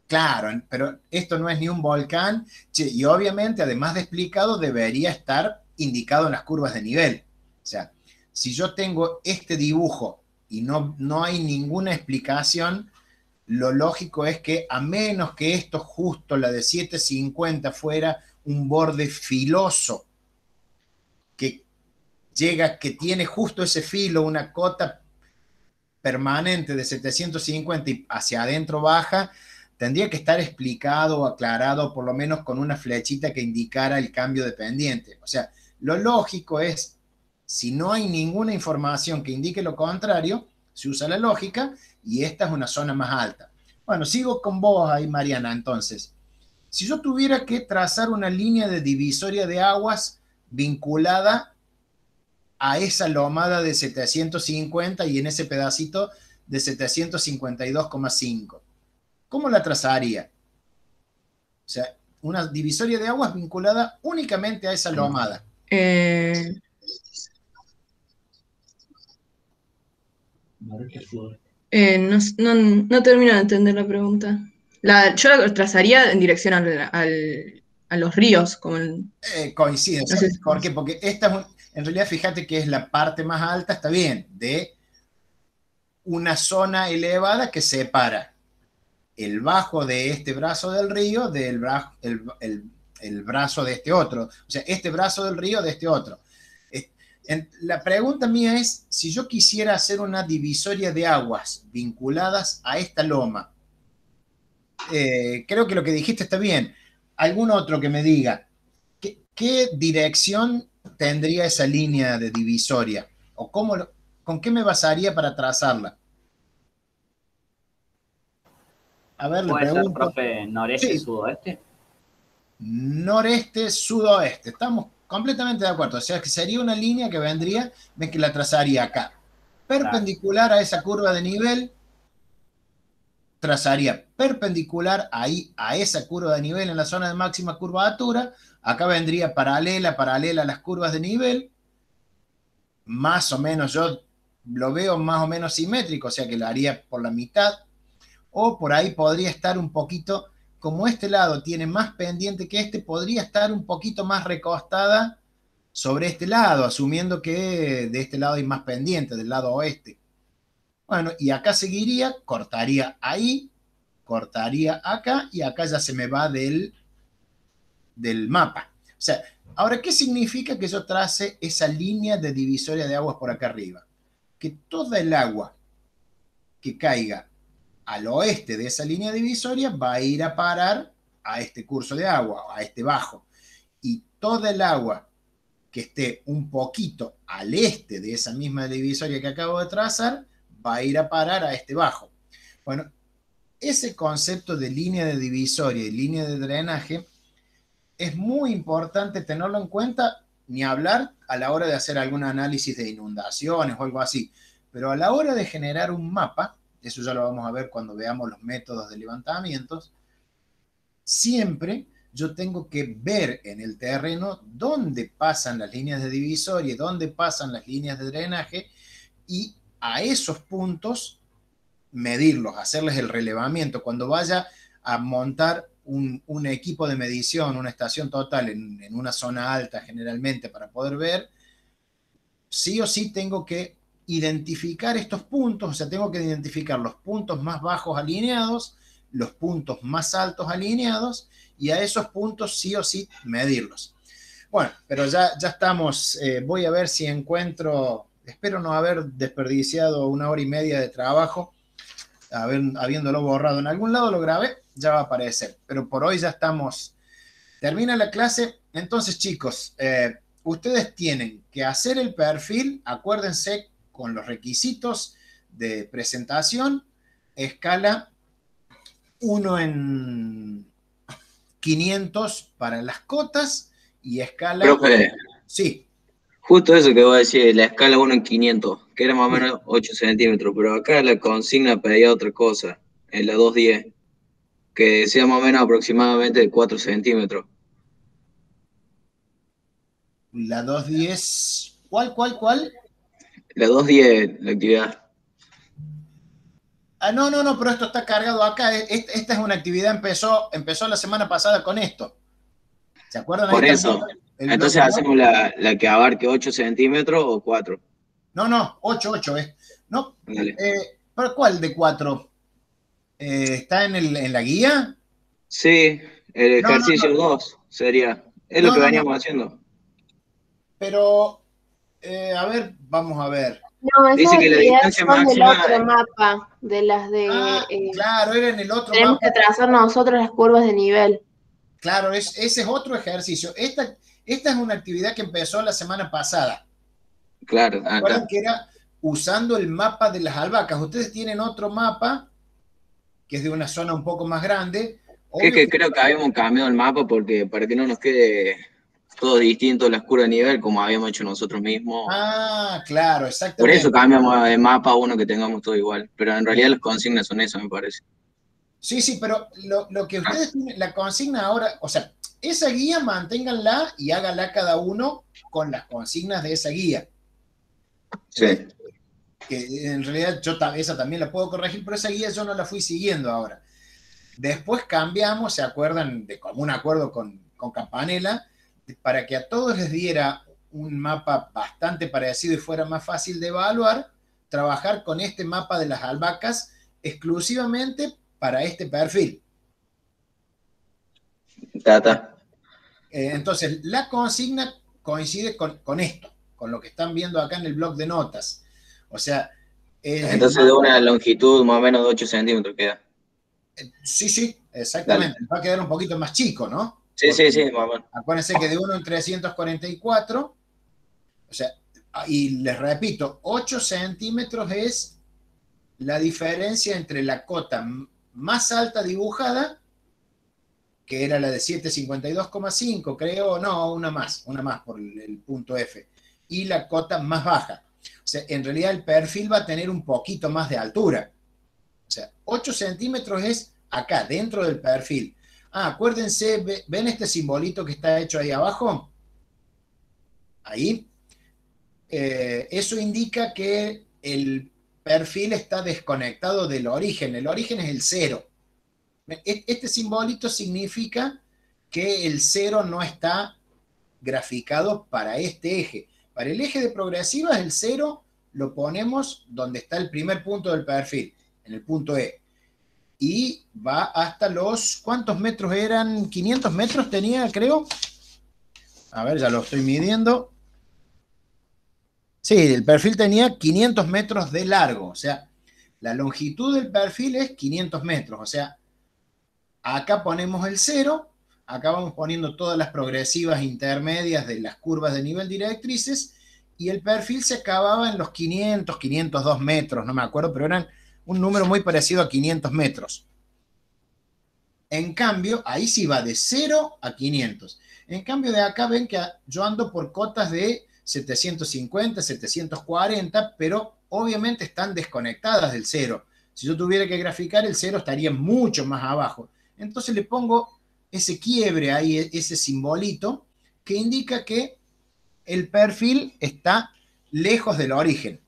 Claro, pero esto no es ni un volcán, y obviamente, además de explicado, debería estar indicado en las curvas de nivel. O sea, si yo tengo este dibujo y no hay ninguna explicación, lo lógico es que, a menos que esto justo, la de 750, fuera un borde filoso, que tiene justo ese filo, una cota permanente de 750 y hacia adentro baja, tendría que estar explicado o aclarado, por lo menos con una flechita que indicara el cambio de pendiente. O sea, lo lógico es, si no hay ninguna información que indique lo contrario, se usa la lógica y esta es una zona más alta. Bueno, sigo con vos ahí, Mariana, entonces. Si yo tuviera que trazar una línea de divisoria de aguas vinculada a esa lomada de 750 y en ese pedacito de 752,5, ¿cómo la trazaría? O sea, una divisoria de aguas vinculada únicamente a esa lomada. No termino de entender la pregunta. Yo la trazaría en dirección a los ríos. Coincide. No sé. ¿Por qué? Porque en realidad fíjate que es la parte más alta, está bien, de una zona elevada que separa el bajo de este brazo del río del el brazo de este otro. O sea, este brazo del río de este otro. La pregunta mía es, si yo quisiera hacer una divisoria de aguas vinculadas a esta loma, creo que lo que dijiste está bien. ¿Algún otro que me diga qué dirección tendría esa línea de divisoria? ¿O con qué me basaría para trazarla? A ver, le ¿Puede ser, pregunto. profe, noreste, Sí. sudoeste? Noreste, sudoeste. Estamos completamente de acuerdo. O sea, que sería una línea que vendría, ven que la trazaría acá. Perpendicular a esa curva de nivel, trazaría perpendicular ahí a esa curva de nivel en la zona de máxima curvatura. Acá vendría paralela a las curvas de nivel. Más o menos, yo lo veo más o menos simétrico, o sea que lo haría por la mitad. O por ahí podría estar un poquito, como este lado tiene más pendiente que este, podría estar un poquito más recostada sobre este lado, asumiendo que de este lado hay más pendiente, del lado oeste. Bueno, y acá seguiría, cortaría ahí, cortaría acá, y acá ya se me va del mapa. O sea, ahora, ¿qué significa que yo trace esa línea de divisoria de aguas por acá arriba? Que toda el agua que caiga al oeste de esa línea divisoria va a ir a parar a este curso de agua, a este bajo. Y toda el agua que esté un poquito al este de esa misma divisoria que acabo de trazar, va a ir a parar a este bajo. Bueno, ese concepto de línea de divisoria y línea de drenaje es muy importante tenerlo en cuenta, ni hablar a la hora de hacer algún análisis de inundaciones o algo así, pero a la hora de generar un mapa, eso ya lo vamos a ver cuando veamos los métodos de levantamientos, siempre yo tengo que ver en el terreno dónde pasan las líneas de divisoria, dónde pasan las líneas de drenaje, y a esos puntos medirlos, hacerles el relevamiento. Cuando vaya a montar un equipo de medición, una estación total en una zona alta generalmente para poder ver, sí o sí tengo que identificar estos puntos, o sea, tengo que identificar los puntos más bajos alineados, los puntos más altos alineados, y a esos puntos sí o sí medirlos. Bueno, pero ya estamos, voy a ver si encuentro, espero no haber desperdiciado 1 hora y media de trabajo, habiéndolo borrado en algún lado, lo grabé, ya va a aparecer, pero por hoy ya estamos, termina la clase. Entonces, chicos, ustedes tienen que hacer el perfil, acuérdense, con los requisitos de presentación, escala 1:500 para las cotas y escala... Profe, Sí. justo eso que voy a decir, la escala 1:500, que era más o menos 8 centímetros, pero acá la consigna pedía otra cosa, en la 210, que sea más o menos aproximadamente de 4 centímetros. La 210, ¿cuál? La 210, la actividad. Ah, no, pero esto está cargado acá. Esta es una actividad, empezó la semana pasada con esto. ¿Se acuerdan? Por Ahí eso. el Entonces bloque, hacemos la que abarque 8 centímetros o 4. No, 8 es. No, Dale. ¿pero cuál de 4? ¿Está en la guía? Sí, el ejercicio 2 sería. Es lo que veníamos haciendo. Pero, a ver, vamos a ver. No, esas Dice que la actividades distancia son del máxima- otro mapa, de las de... Claro, era en el otro tenemos mapa. que trazar nosotros las curvas de nivel. Claro, ese es otro ejercicio. Esta es una actividad que empezó la semana pasada. Claro, ¿Recuerdan acá. que era usando el mapa de las albahacas? Ustedes tienen otro mapa que es de una zona un poco más grande. Que es que creo que habíamos cambiado el mapa porque para que no nos quede todo distinto las curvas de nivel como habíamos hecho nosotros mismos. Ah, claro, Por exactamente. eso cambiamos de mapa a uno que tengamos todo igual. Pero en realidad las consignas son esas, me parece. Sí, pero lo que ustedes tienen, la consigna ahora, o sea, esa guía manténganla y háganla cada uno con las consignas de esa guía. Sí. Que en realidad esa también la puedo corregir, pero esa guía yo no la fui siguiendo ahora. Después cambiamos, ¿se acuerdan? De común acuerdo con Campanella, para que a todos les diera un mapa bastante parecido y fuera más fácil de evaluar, trabajar con este mapa de las albahacas exclusivamente para este perfil. Entonces, la consigna coincide con esto, con lo que están viendo acá en el blog de notas. O sea... Entonces de una longitud más o menos de 8 centímetros queda. Sí, exactamente. Dale. Va a quedar un poquito más chico, ¿no? Sí, porque, sí, más o menos. Acuérdense que de 1 en 344, o sea, y les repito, 8 centímetros es la diferencia entre la cota más alta dibujada, que era la de 752,5, creo, no, una más por el punto F, y la cota más baja. O sea, en realidad el perfil va a tener un poquito más de altura. O sea, 8 centímetros es acá, dentro del perfil. Acuérdense, ¿ven este simbolito que está hecho ahí abajo? Ahí. Eso indica que el perfil está desconectado del origen. El origen es el 0. Este simbolito significa que el 0 no está graficado para este eje. Para el eje de progresivas, el 0 lo ponemos donde está el primer punto del perfil, en el punto E. Y va hasta los, ¿cuántos metros eran? 500 metros tenía, creo. A ver, ya lo estoy midiendo. Sí, el perfil tenía 500 metros de largo. O sea, la longitud del perfil es 500 metros. O sea, acá ponemos el 0. Acá vamos poniendo todas las progresivas intermedias de las curvas de nivel directrices y el perfil se acababa en los 500, 502 metros, no me acuerdo, pero eran un número muy parecido a 500 metros. En cambio, ahí sí va de 0 a 500. En cambio, de acá ven que yo ando por cotas de 750, 740, pero obviamente están desconectadas del 0. Si yo tuviera que graficar, el 0 estaría mucho más abajo. Entonces le pongo ese quiebre ahí, ese simbolito, que indica que el perfil está lejos del origen.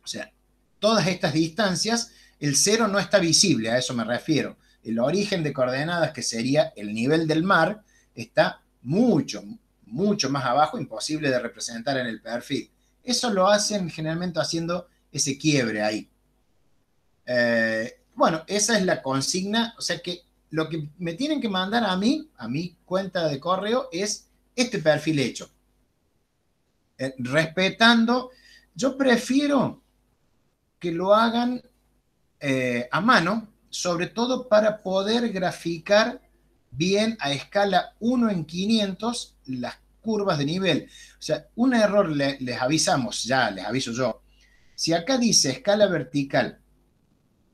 O sea, todas estas distancias, el 0 no está visible, a eso me refiero. El origen de coordenadas, que sería el nivel del mar, está mucho más abajo, imposible de representar en el perfil. Eso lo hacen generalmente haciendo ese quiebre ahí. Bueno, esa es la consigna, o sea que lo que me tienen que mandar a mi cuenta de correo es este perfil hecho. Respetando, yo prefiero que lo hagan a mano, sobre todo para poder graficar bien a escala 1 en 500 las curvas de nivel. O sea, un error les avisamos, ya les aviso yo. Si acá dice escala vertical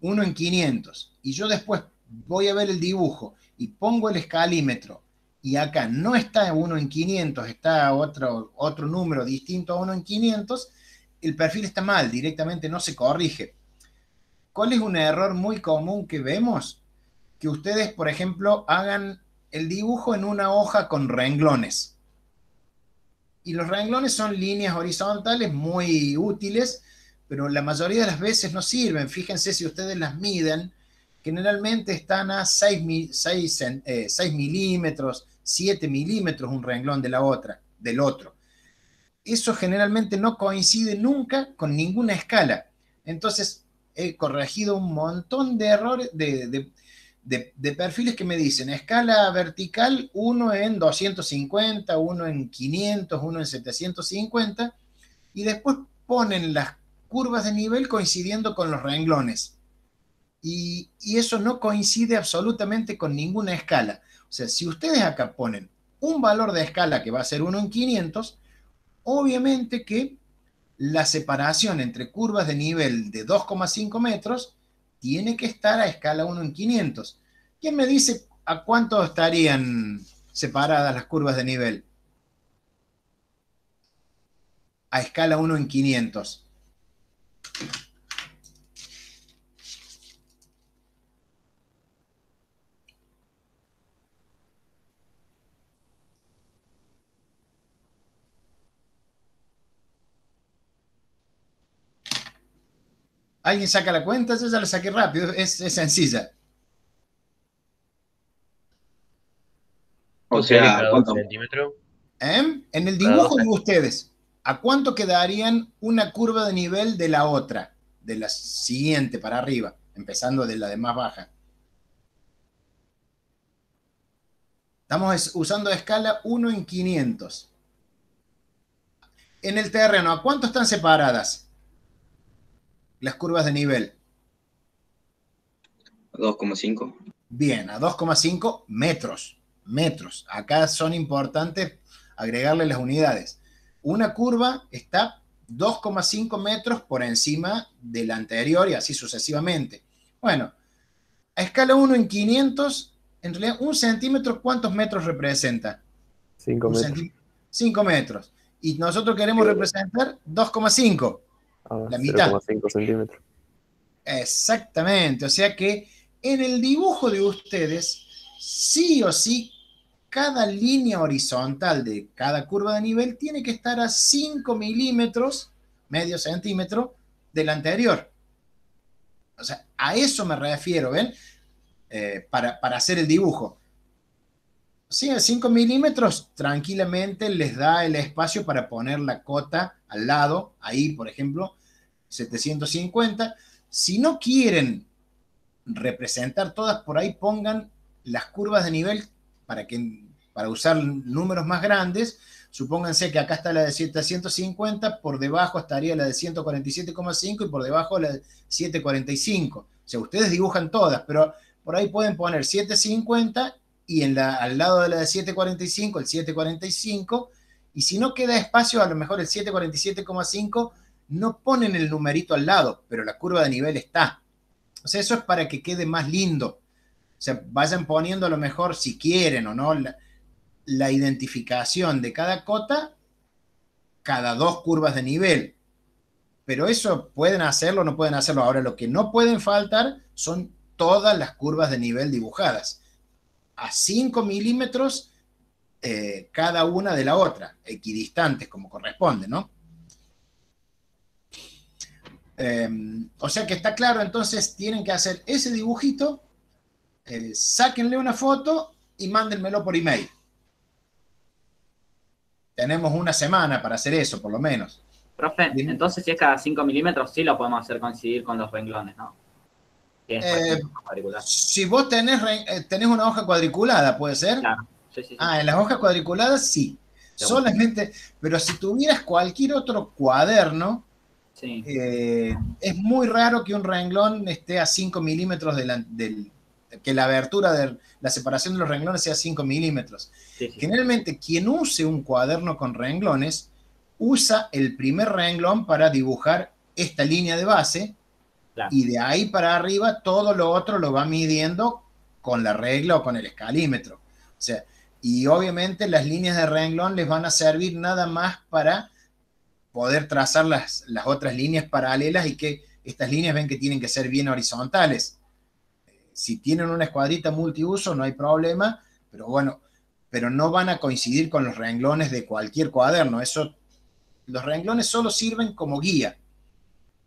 1 en 500 y yo después voy a ver el dibujo y pongo el escalímetro y acá no está 1 en 500, está otro número distinto a 1 en 500, el perfil está mal, directamente no se corrige. ¿Cuál es un error muy común que vemos? Que ustedes, por ejemplo, hagan el dibujo en una hoja con renglones. Y los renglones son líneas horizontales muy útiles, pero la mayoría de las veces no sirven. Fíjense si ustedes las miden, generalmente están a 6 milímetros, 7 milímetros un renglón del otro. Eso generalmente no coincide nunca con ninguna escala. Entonces, he corregido un montón de errores, de perfiles que me dicen escala vertical 1 en 250, 1 en 500, 1 en 750, y después ponen las curvas de nivel coincidiendo con los renglones. Y eso no coincide absolutamente con ninguna escala. O sea, si ustedes acá ponen un valor de escala que va a ser 1 en 500, obviamente que la separación entre curvas de nivel de 2,5 metros tiene que estar a escala 1 en 500. ¿Quién me dice a cuánto estarían separadas las curvas de nivel? A escala 1 en 500. ¿Alguien saca la cuenta? Yo ya la saqué rápido, es sencilla. O sea, ¿cada ¿cuánto? centímetro? En el Para dibujo dos de ustedes, ¿a cuánto quedarían una curva de nivel de la otra? De la siguiente para arriba, empezando de la de más baja. Estamos usando escala 1 en 500. En el terreno, ¿a cuánto están separadas las curvas de nivel? 2,5. Bien, a 2,5 metros. Metros. Acá son importantes agregarle las unidades. Una curva está 2,5 metros por encima de la anterior y así sucesivamente. Bueno, a escala 1 en 500, en realidad, un centímetro, ¿cuántos metros representa? 5 metros. 5 metros. Y nosotros queremos representar 2,5. La mitad. 0,5 centímetros. Exactamente. O sea que en el dibujo de ustedes, sí o sí, cada línea horizontal de cada curva de nivel tiene que estar a 5 milímetros, medio centímetro, del anterior. O sea, a eso me refiero, ¿ven? Para hacer el dibujo. Sí, a 5 milímetros tranquilamente les da el espacio para poner la cota al lado, ahí, por ejemplo, 750. Si no quieren representar todas, por ahí pongan las curvas de nivel para usar números más grandes. Supónganse que acá está la de 750, por debajo estaría la de 147,5 y por debajo la de 745. O sea, ustedes dibujan todas, pero por ahí pueden poner 750 y al lado de la de 745, el 745, y si no queda espacio, a lo mejor el 747,5, no ponen el numerito al lado, pero la curva de nivel está. O sea, eso es para que quede más lindo. O sea, vayan poniendo a lo mejor, si quieren o no, la identificación de cada cota, cada 2 curvas de nivel. Pero eso pueden hacerlo o no pueden hacerlo. Ahora, lo que no pueden faltar son todas las curvas de nivel dibujadas. A 5 milímetros cada una de la otra, equidistantes como corresponde, ¿no? O sea que está claro, entonces tienen que hacer ese dibujito, sáquenle una foto y mándenmelo por email. Tenemos una semana para hacer eso, por lo menos. Profe, entonces si es cada 5 milímetros, sí lo podemos hacer coincidir con los renglones, ¿no? Si vos tenés una hoja cuadriculada, ¿puede ser? Claro. Sí. En las hojas cuadriculadas sí. Solamente, pero si tuvieras cualquier otro cuaderno, sí. Es muy raro que un renglón esté a 5 milímetros que la abertura de la separación de los renglones sea 5 milímetros. Sí. Generalmente, quien use un cuaderno con renglones, usa el primer renglón para dibujar esta línea de base, claro, y de ahí para arriba todo lo otro lo va midiendo con la regla o con el escalímetro. O sea, y obviamente las líneas de renglón les van a servir nada más para poder trazar las otras líneas paralelas y que estas líneas ven que tienen que ser bien horizontales. Si tienen una escuadrita multiuso no hay problema, pero bueno, pero no van a coincidir con los renglones de cualquier cuaderno. Los renglones solo sirven como guía.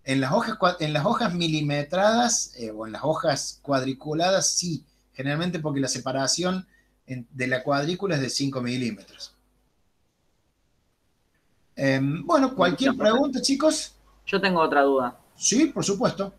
En las hojas milimetradas o en las hojas cuadriculadas sí, generalmente porque la separación de la cuadrícula es de 5 milímetros. Bueno, cualquier pregunta, chicos. Yo tengo otra duda. Sí, por supuesto.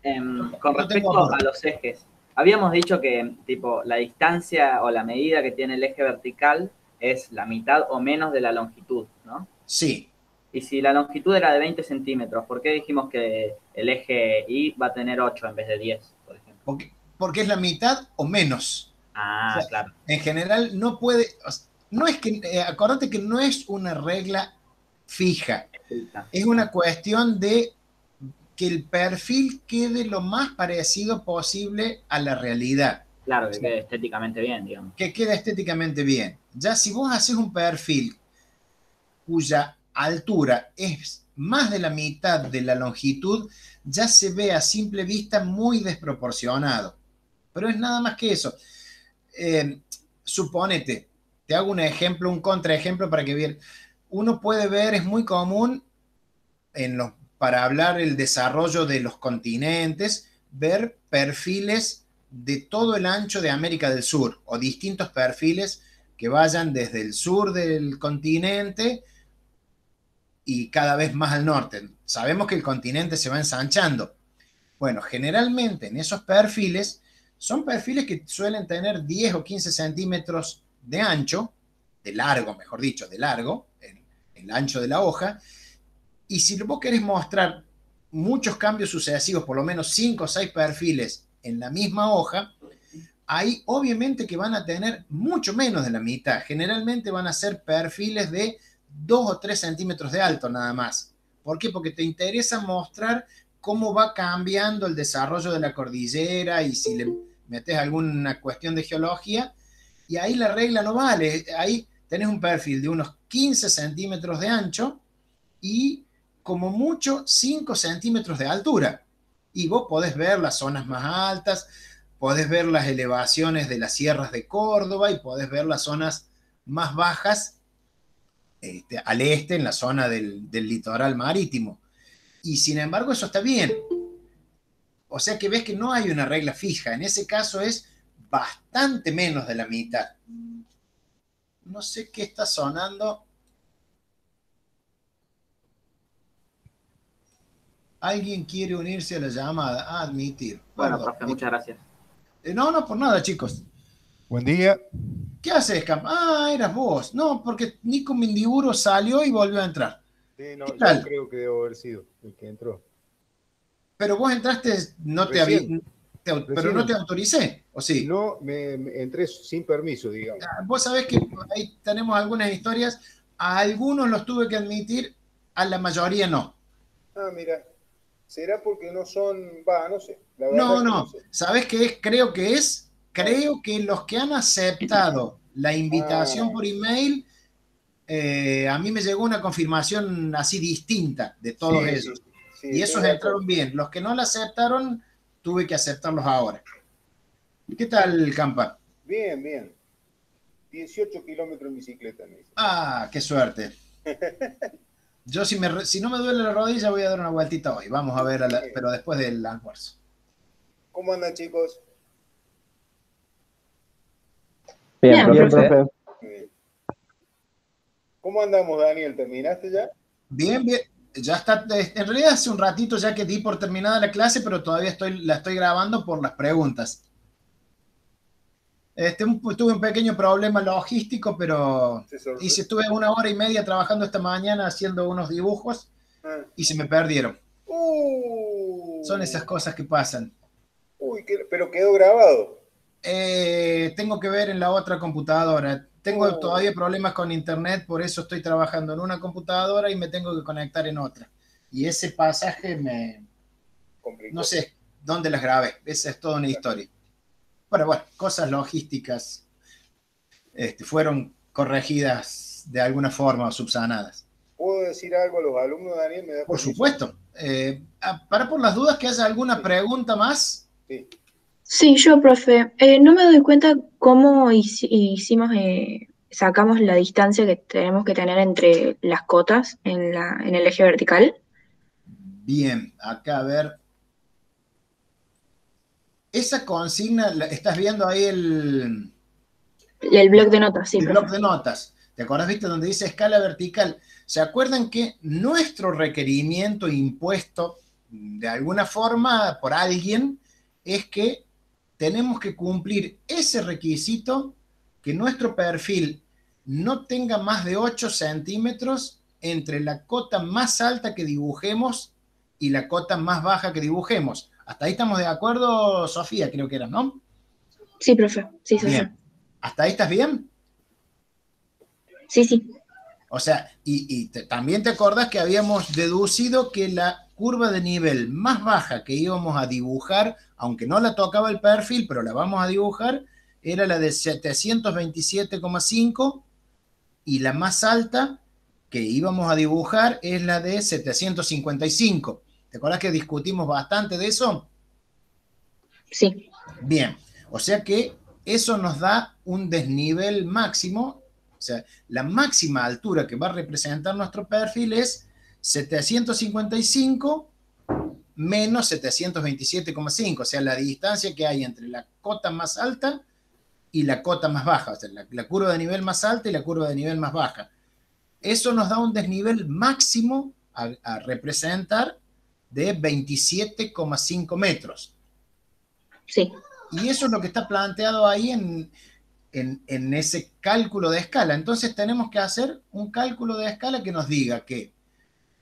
Con respecto a los ejes, habíamos dicho que tipo la distancia o la medida que tiene el eje vertical es la mitad o menos de la longitud, ¿no? Sí. Y si la longitud era de 20 centímetros, ¿por qué dijimos que el eje Y va a tener 8 en vez de 10, por ejemplo? Porque es la mitad o menos. Ah, o sea, claro. En general no puede, no es que, acordate que no es una regla fija. Es una cuestión de que el perfil quede lo más parecido posible a la realidad. Claro, que quede estéticamente bien, digamos. Que quede estéticamente bien. Ya si vos haces un perfil cuya altura es más de la mitad de la longitud, ya se ve a simple vista muy desproporcionado. Pero es nada más que eso. Suponete, te hago un ejemplo, un contraejemplo para que vean. Uno puede ver, es muy común para hablar el desarrollo de los continentes, ver perfiles de todo el ancho de América del Sur o distintos perfiles que vayan desde el sur del continente y cada vez más al norte. Sabemos que el continente se va ensanchando. Bueno, generalmente en esos perfiles, son perfiles que suelen tener 10 o 15 centímetros de ancho, de largo, mejor dicho, de largo, el ancho de la hoja, y si vos querés mostrar muchos cambios sucesivos, por lo menos 5 o 6 perfiles en la misma hoja, ahí obviamente que van a tener mucho menos de la mitad. Generalmente van a ser perfiles de 2 o 3 centímetros de alto nada más. ¿Por qué? Porque te interesa mostrar cómo va cambiando el desarrollo de la cordillera y si le metes alguna cuestión de geología, y ahí la regla no vale. Ahí tenés un perfil de unos 15 centímetros de ancho y como mucho 5 centímetros de altura. Y vos podés ver las zonas más altas, podés ver las elevaciones de las sierras de Córdoba y podés ver las zonas más bajas al este, en la zona del litoral marítimo. Y sin embargo eso está bien. O sea que ves que no hay una regla fija. En ese caso es bastante menos de la mitad. No sé qué está sonando. ¿Alguien quiere unirse a la llamada? Admitir. Bueno, profe, muchas gracias. No, por nada, chicos. Buen día. ¿Qué haces, Camp? Ah, eras vos. No, porque Nico Mindiburo salió y volvió a entrar. Sí, no, ¿Qué tal? yo creo que debo haber sido el que entró. Pero vos entraste, no te pero no te autoricé, ¿o sí? No, me entré sin permiso, digamos. Vos sabés que ahí tenemos algunas historias. A algunos los tuve que admitir, a la mayoría no. Ah, mira. ¿Será porque no son, no sé? La verdad No, es que no. sé. ¿Sabés qué es? Creo que los que han aceptado la invitación por email, a mí me llegó una confirmación así distinta de todos esos. Sí, y esos entraron bien. Los que no la aceptaron, tuve que aceptarlos ahora. ¿Qué tal, Campa? Bien, bien. 18 kilómetros en bicicleta, me dice. Ah, qué suerte. Yo si no me duele la rodilla voy a dar una vueltita hoy. Vamos a ver, pero después del almuerzo. ¿Cómo andan, chicos? Bien, profe. Bien. ¿Cómo andamos, Daniel? ¿Terminaste ya? Bien, bien. Ya está. En realidad hace un ratito ya que di por terminada la clase, pero todavía la estoy grabando por las preguntas. Tuve un pequeño problema logístico, pero estuve 1 hora y media trabajando esta mañana haciendo unos dibujos y se me perdieron. Son esas cosas que pasan. Uy, pero quedó grabado. Tengo que ver en la otra computadora. Tengo todavía problemas con internet, por eso estoy trabajando en una computadora y me tengo que conectar en otra. Y ese pasaje no sé dónde las grabé. Esa es toda una historia. Pero bueno, cosas logísticas fueron corregidas de alguna forma o subsanadas. ¿Puedo decir algo a los alumnos, Daniel? ¿Me da Por permiso? supuesto. Para por las dudas que haya alguna pregunta más. Sí. Sí, yo, profe, no me doy cuenta cómo hicimos, sacamos la distancia que tenemos que tener entre las cotas en el eje vertical. Bien, acá a ver. Esa consigna, ¿estás viendo ahí el bloc de notas? Sí, el profe. bloc de notas? ¿Te acordás, viste, donde dice escala vertical? ¿Se acuerdan que nuestro requerimiento impuesto de alguna forma por alguien es que tenemos que cumplir ese requisito, que nuestro perfil no tenga más de 8 centímetros entre la cota más alta que dibujemos y la cota más baja que dibujemos? Hasta ahí estamos de acuerdo, Sofía, creo que era, ¿no? Sí, profe. Sí, Sofía. Bien. ¿Hasta ahí estás bien? Sí, sí. O sea, también te acordás que habíamos deducido que la curva de nivel más baja que íbamos a dibujar, aunque no la tocaba el perfil, pero la vamos a dibujar, era la de 727,5 y la más alta que íbamos a dibujar es la de 755. ¿Te acordás que discutimos bastante de eso? Sí. Bien, o sea que eso nos da un desnivel máximo. O sea, la máxima altura que va a representar nuestro perfil es 755 menos 727,5. O sea, la distancia que hay entre la cota más alta y la cota más baja, o sea, la curva de nivel más alta y la curva de nivel más baja. Eso nos da un desnivel máximo a representar de 27,5 metros. Sí. Y eso es lo que está planteado ahí en ese cálculo de escala. Entonces tenemos que hacer un cálculo de escala que nos diga que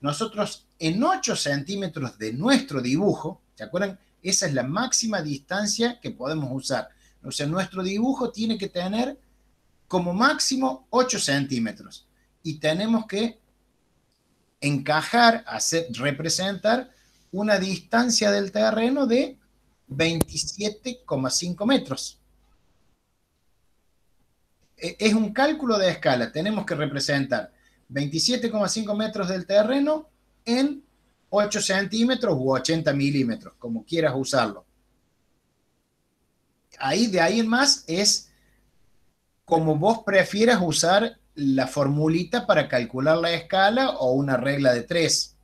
nosotros en 8 centímetros de nuestro dibujo, ¿se acuerdan? Esa es la máxima distancia que podemos usar. O sea, nuestro dibujo tiene que tener como máximo 8 centímetros. Y tenemos que encajar, representar una distancia del terreno de 27,5 metros. Es un cálculo de escala. Tenemos que representar 27,5 metros del terreno en 8 centímetros u 80 milímetros, como quieras usarlo. De ahí en más es como vos prefieras usar la formulita para calcular la escala o una regla de 3.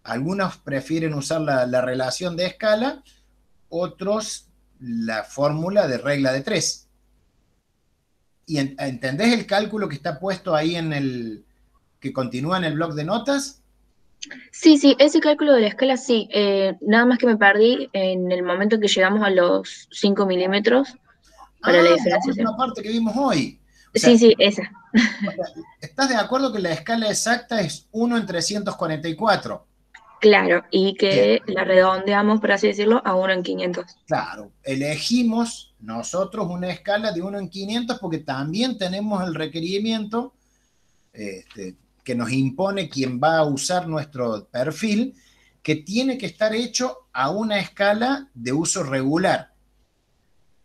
Algunos prefieren usar la relación de escala, otros la fórmula de regla de 3. ¿Y entendés el cálculo que está puesto ahí que continúa en el bloc de notas? Sí, sí, ese cálculo de la escala sí. Nada más que me perdí en el momento en que llegamos a los 5 milímetros para la diferenciación. La última parte que vimos hoy. O sea, sí, esa. O sea, ¿estás de acuerdo que la escala exacta es 1 en 344? Claro, y que la redondeamos, por así decirlo, a 1 en 500. Claro, elegimos nosotros una escala de 1 en 500 porque también tenemos el requerimiento que nos impone quien va a usar nuestro perfil, que tiene que estar hecho a una escala de uso regular.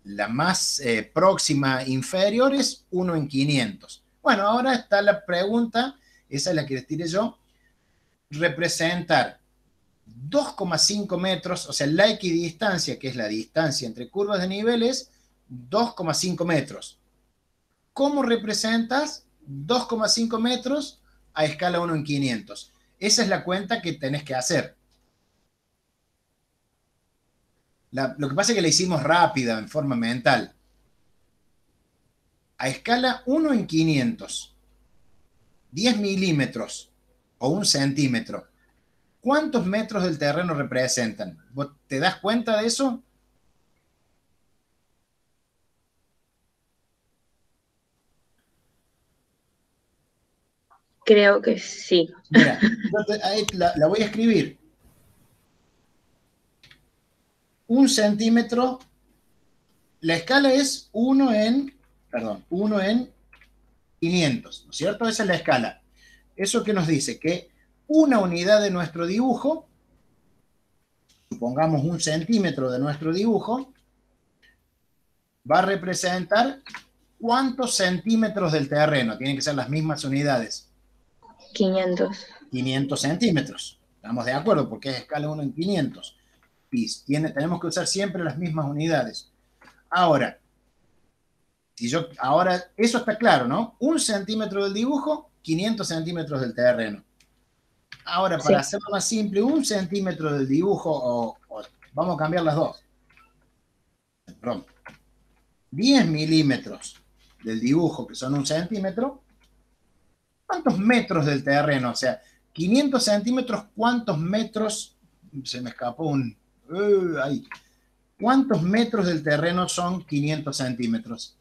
La más próxima inferior es 1 en 500. Bueno, ahora está la pregunta, esa es la que les tiré yo, representar 2,5 metros, o sea, la equidistancia, que es la distancia entre curvas de niveles, 2,5 metros. ¿Cómo representas 2,5 metros a escala 1 en 500? Esa es la cuenta que tenés que hacer. Lo que pasa es que la hicimos rápida, en forma mental. A escala 1 en 500, 10 milímetros o 1 centímetro, ¿cuántos metros del terreno representan? ¿Vos te das cuenta de eso? Creo que sí. Mira, ahí la voy a escribir. 1 centímetro, la escala es 1 en 500, ¿no es cierto? Esa es la escala. ¿Eso qué nos dice? Que una unidad de nuestro dibujo, supongamos 1 centímetro de nuestro dibujo, va a representar ¿cuántos centímetros del terreno? Tienen que ser las mismas unidades. 500. 500 centímetros. Estamos de acuerdo porque es escala 1 en 500. Y tenemos que usar siempre las mismas unidades. Ahora, eso está claro, ¿no? 1 centímetro del dibujo, 500 centímetros del terreno. Ahora, para hacerlo más simple, 1 centímetro del dibujo, vamos a cambiar las dos. Perdón. 10 milímetros del dibujo, que son 1 centímetro. ¿Cuántos metros del terreno? O sea, 500 centímetros, ¿cuántos metros? Se me escapó ahí. ¿Cuántos metros del terreno son 500 centímetros?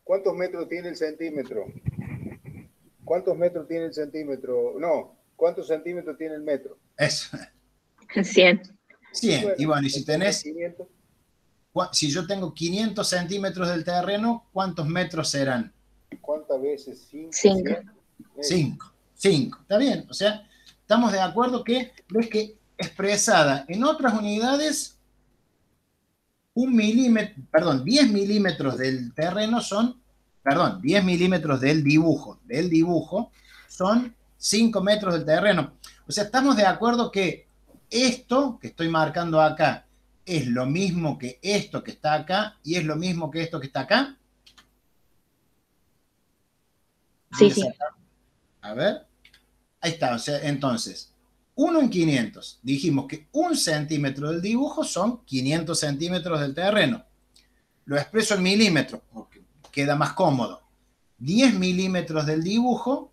¿Cuántos metros tiene el centímetro? ¿Cuántos metros tiene el centímetro? No, ¿cuántos centímetros tiene el metro? Eso. 100. 100. Y bueno, y si tenés... 500. Si yo tengo 500 centímetros del terreno, ¿cuántos metros serán? ¿Cuántas veces? 5. 5. Está bien. O sea, estamos de acuerdo que ves que expresada en otras unidades, 10 milímetros del terreno son, 10 milímetros del dibujo son 5 metros del terreno. O sea, estamos de acuerdo que esto que estoy marcando acá es lo mismo que esto que está acá y es lo mismo que esto que está acá. Sí, sí. A ver. Ahí está. O sea, entonces, 1 en 500. Dijimos que 1 centímetro del dibujo son 500 centímetros del terreno. Lo expreso en milímetros, porque queda más cómodo. 10 milímetros del dibujo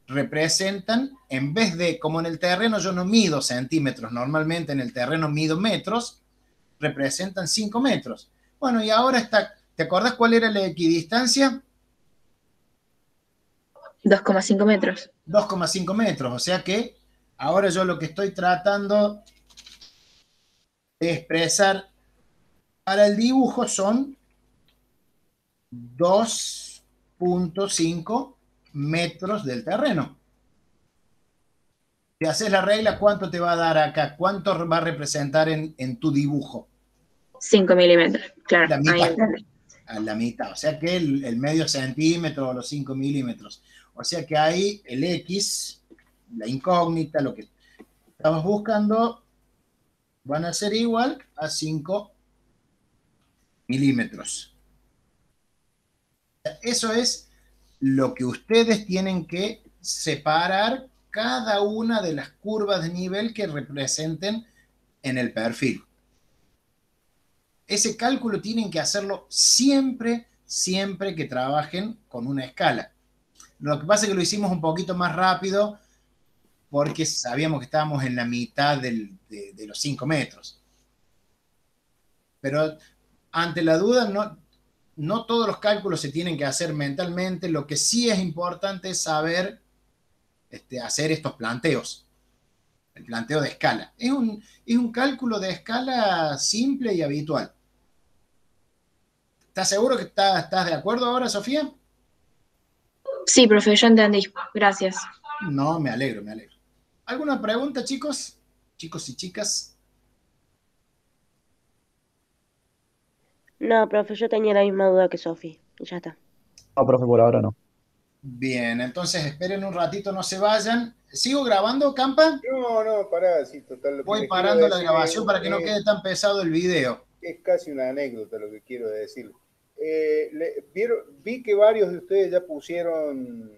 representan, en vez de, como en el terreno yo no mido centímetros, normalmente en el terreno mido metros, representan 5 metros. Bueno, y ahora está, ¿te acordás cuál era la equidistancia? 2,5 metros. 2,5 metros, o sea que ahora yo lo que estoy tratando de expresar para el dibujo son 2,5 metros del terreno. Si haces la regla, ¿cuánto te va a dar acá? ¿Cuánto va a representar en tu dibujo? 5 milímetros, claro. La Ahí mitad. entendí. A la mitad. O sea que el medio centímetro o los 5 milímetros. O sea que ahí el X, la incógnita, lo que estamos buscando, van a ser igual a 5 milímetros. Eso es lo que ustedes tienen que separar cada una de las curvas de nivel que representen en el perfil. Ese cálculo tienen que hacerlo siempre, siempre que trabajen con una escala. Lo que pasa es que lo hicimos un poquito más rápido porque sabíamos que estábamos en la mitad de los 5 metros. Pero ante la duda, no todos los cálculos se tienen que hacer mentalmente. Lo que sí es importante es saber hacer estos planteos. El planteo de escala. Es un cálculo de escala simple y habitual. ¿Estás seguro que estás de acuerdo ahora, Sofía? Sí, profe, yo entendí. Gracias. No, me alegro, me alegro. ¿Alguna pregunta, chicos? Chicos y chicas. No, profe, yo tenía la misma duda que Sofi. Y ya está. No, profe, por ahora no. Bien, entonces esperen un ratito, no se vayan. ¿Sigo grabando, Campa? No, pará, sí, total. Lo que Voy les parando quiero la decir grabación para que no quede tan pesado el video. Es casi una anécdota lo que quiero decir. Vi que varios de ustedes ya pusieron